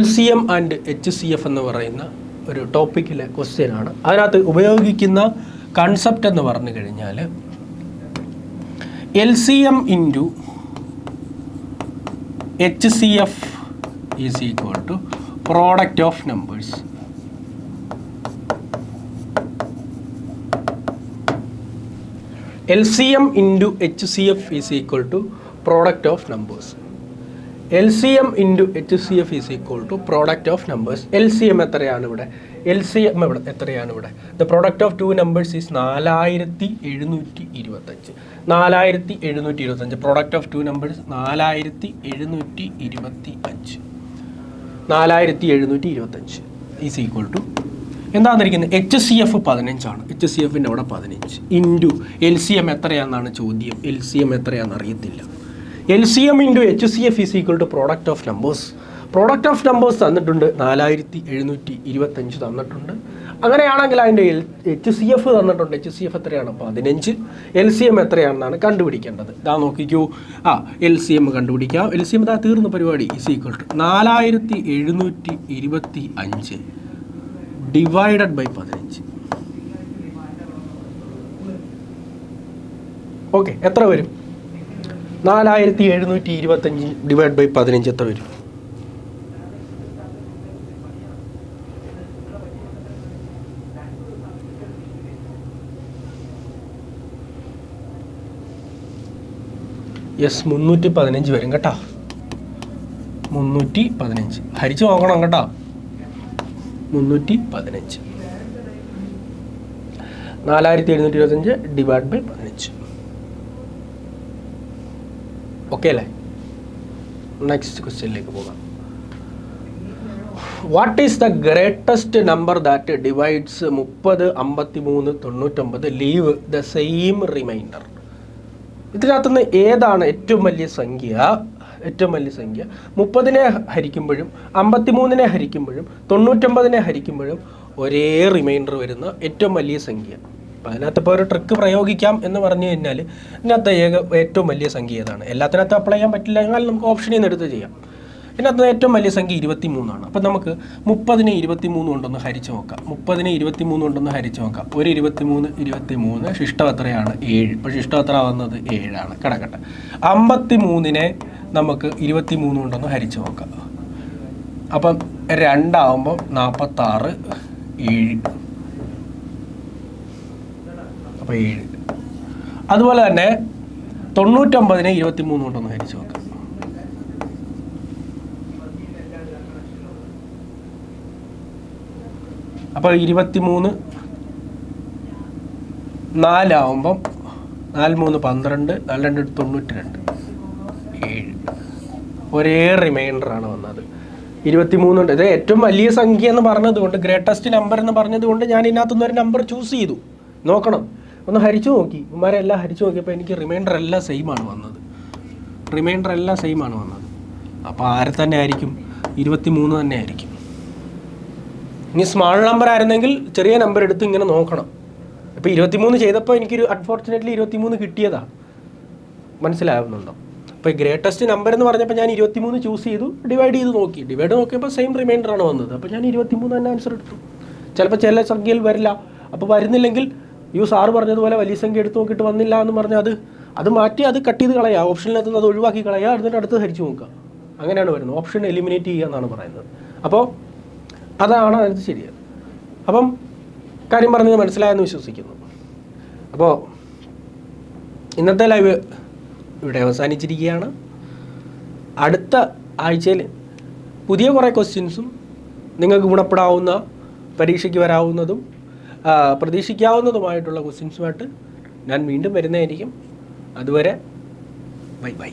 LCM and HCF എന്ന് പറയുന്ന ഒരു ടോപ്പിക്കിലെ ക്വസ്റ്റ്യൻ ആണ്. അതിനകത്ത് ഉപയോഗിക്കുന്ന കൺസെപ്റ്റ് എന്ന് പറഞ്ഞു കഴിഞ്ഞാൽ LCM into HCF is equal to product of numbers. LCM into HCF is equal to product of numbers. LCM into HCF is equal to product of numbers. LCM എത്രയാണ് ഇവിടെ? എത്രയാണ് ഇവിടെ? The product of 2 numbers is 4725. 4725. Product of 2 numbers 4725. 4725 is equal to എന്താണെന്നിരിക്കുന്നത്? HCF 15 ആണ്. HCFിൻ്റെ അവിടെ 15 into LCM എത്രയാണെന്നാണ് ചോദ്യം. LCM എത്രയാണെന്ന് അറിയത്തില്ല. LCM into HCF is equal to product of numbers. Product of numbers തന്നിട്ടുണ്ട് 4725 തന്നിട്ടുണ്ട്. അങ്ങനെയാണെങ്കിൽ അതിൻ്റെ HCF തന്നിട്ടുണ്ട്. HCF എത്രയാണ്? 15. LCM എത്രയാണെന്നാണ് കണ്ടുപിടിക്കേണ്ടത്. ഇതാ നോക്കിക്കൂ. LCM കണ്ടുപിടിക്കാം. LCM ഇതാ തീർന്ന പരിപാടി. Is equal to 4725 divided by 15. Okay, എത്ര വരും? 4725 ഡിവൈഡ് ബൈ 15 എത്ര വരും? യെസ്, 315 വരും കേട്ടോ. 315 ഹരിച്ച് നോക്കണം കേട്ടോ. 315 4725 ഡിവൈഡ് ബൈ 15. ഓക്കെ അല്ലേ? നെക്സ്റ്റ് ക്വസ്റ്റ്യനിലേക്ക് പോകാം. What is the greatest number that divides 30, 53, 99 leave the same remainder? ഇതിനകത്തുനിന്ന് ഏതാണ് ഏറ്റവും വലിയ സംഖ്യ? 30നെ ഹരിക്കുമ്പോഴും 53നെ ഹരിക്കുമ്പോഴും 99നെ ഹരിക്കുമ്പോഴും ഒരേ റിമൈൻഡർ വരുന്ന ഏറ്റവും വലിയ സംഖ്യ. അപ്പം അതിനകത്ത് ഇപ്പോൾ ഒരു ട്രിക്ക് പ്രയോഗിക്കാം എന്ന് പറഞ്ഞു കഴിഞ്ഞാൽ ഇതിനകത്ത് ഏറ്റവും വലിയ സംഖ്യ ഏതാണ്? എല്ലാത്തിനകത്ത് അപ്ലൈ ചെയ്യാൻ പറ്റില്ല, എന്നാൽ നമുക്ക് ഓപ്ഷനിൽ നിന്ന് എടുത്ത് ചെയ്യാം. ഇതിനകത്ത് ഏറ്റവും വലിയ സംഖ്യ 23 അപ്പം നമുക്ക് 30നെ 23 കൊണ്ടൊന്ന് ഹരിച്ച് നോക്കാം. 30നെ 23 കൊണ്ടൊന്ന് ഹരിച്ച് നോക്കാം. ഒരു 23 ശിഷ്ടം എത്രയാണ്? 7. ഇപ്പോൾ ശിഷ്ടം എത്ര വന്നത്? 7 കിടക്കട്ടെ. 53നെ നമുക്ക് 23 കൊണ്ടൊന്ന് ഹരിച്ച് നോക്കാം. അപ്പം 2 46, 7. അപ്പോൾ 7. അതുപോലെ തന്നെ 99നെ 23 കൊണ്ടൊന്ന് ഹരിച്ച് നോക്കാം. അപ്പോൾ 23, 4 4 3 12, 4 2 92, 7. ഒരേ റിമൈൻഡറാണ് വന്നത്. 23 ഉണ്ട്. ഇത് ഏറ്റവും വലിയ സംഖ്യ എന്ന് പറഞ്ഞതുകൊണ്ട്, ഗ്രേറ്റസ്റ്റ് നമ്പർ എന്ന് പറഞ്ഞതുകൊണ്ട് ഞാൻ ഇതിനകത്തുനിന്ന് ഒരു നമ്പർ ചൂസ് ചെയ്തു. നോക്കണം, ഒന്ന് ഹരിച്ചു നോക്കി. ഇവന്മാരെല്ലാം ഹരിച്ചു നോക്കിയപ്പോൾ എനിക്ക് റിമൈൻഡർ എല്ലാം സെയിം ആണ് വന്നത്. അപ്പോൾ ആരെ തന്നെ ആയിരിക്കും? 23 തന്നെ ആയിരിക്കും. ഇനി സ്മാൾ നമ്പർ ആയിരുന്നെങ്കിൽ ചെറിയ നമ്പർ എടുത്ത് ഇങ്ങനെ നോക്കണം. ഇപ്പോൾ 23 ചെയ്തപ്പോൾ എനിക്കൊരു അൺഫോർച്ചുനേറ്റ്ലി 23 കിട്ടിയതാണ്. മനസ്സിലാവുന്നുണ്ടോ? അപ്പോൾ ഗ്രേറ്റസ്റ്റ് നമ്പർ എന്ന് പറഞ്ഞപ്പോൾ ഞാൻ 23 ചൂസ് ചെയ്തു, ഡിവൈഡ് ചെയ്ത് നോക്കിയപ്പോൾ സെയിം റിമൈൻഡറാണ് വന്നത്. അപ്പോൾ ഞാൻ 23 തന്നെ ആൻസർ എടുത്തു. ചിലപ്പോൾ ചില സംഖ്യയിൽ വരില്ല. അപ്പോൾ വരുന്നില്ലെങ്കിൽ സാറ് പറഞ്ഞതുപോലെ വലിയ സംഖ്യ എടുത്ത് നോക്കിയിട്ട് വന്നില്ല എന്ന് പറഞ്ഞാൽ അത് മാറ്റി അത് കട്ട് ചെയ്ത് കളയുക. ഓപ്ഷനിനകത്ത് അത് ഒഴിവാക്കി കളയുക, എന്നിട്ട് അടുത്ത് ഹരിച്ച് നോക്കുക. അങ്ങനെയാണ് വരുന്നത്. ഓപ്ഷൻ എലിമിനേറ്റ് ചെയ്യുക എന്നാണ് പറയുന്നത്. അപ്പോൾ അതാണ് അതിനകത്ത് ശരിയാണ്. അപ്പം കാര്യം പറഞ്ഞത് മനസ്സിലായെന്ന് വിശ്വസിക്കുന്നു. അപ്പോൾ ഇന്നത്തെ ലൈവ് ഇവിടെ അവസാനിച്ചിരിക്കുകയാണ്. അടുത്ത ആഴ്ചയിൽ പുതിയ കുറേ ക്വസ്റ്റ്യൻസും നിങ്ങൾക്ക് ഗുണപ്പെടാവുന്ന, പരീക്ഷയ്ക്ക് വരാവുന്നതും പ്രതീക്ഷിക്കാവുന്നതുമായിട്ടുള്ള ക്വസ്റ്റ്യൻസുമായിട്ട് ഞാൻ വീണ്ടും വരുന്നതായിരിക്കും. അതുവരെ ബൈ.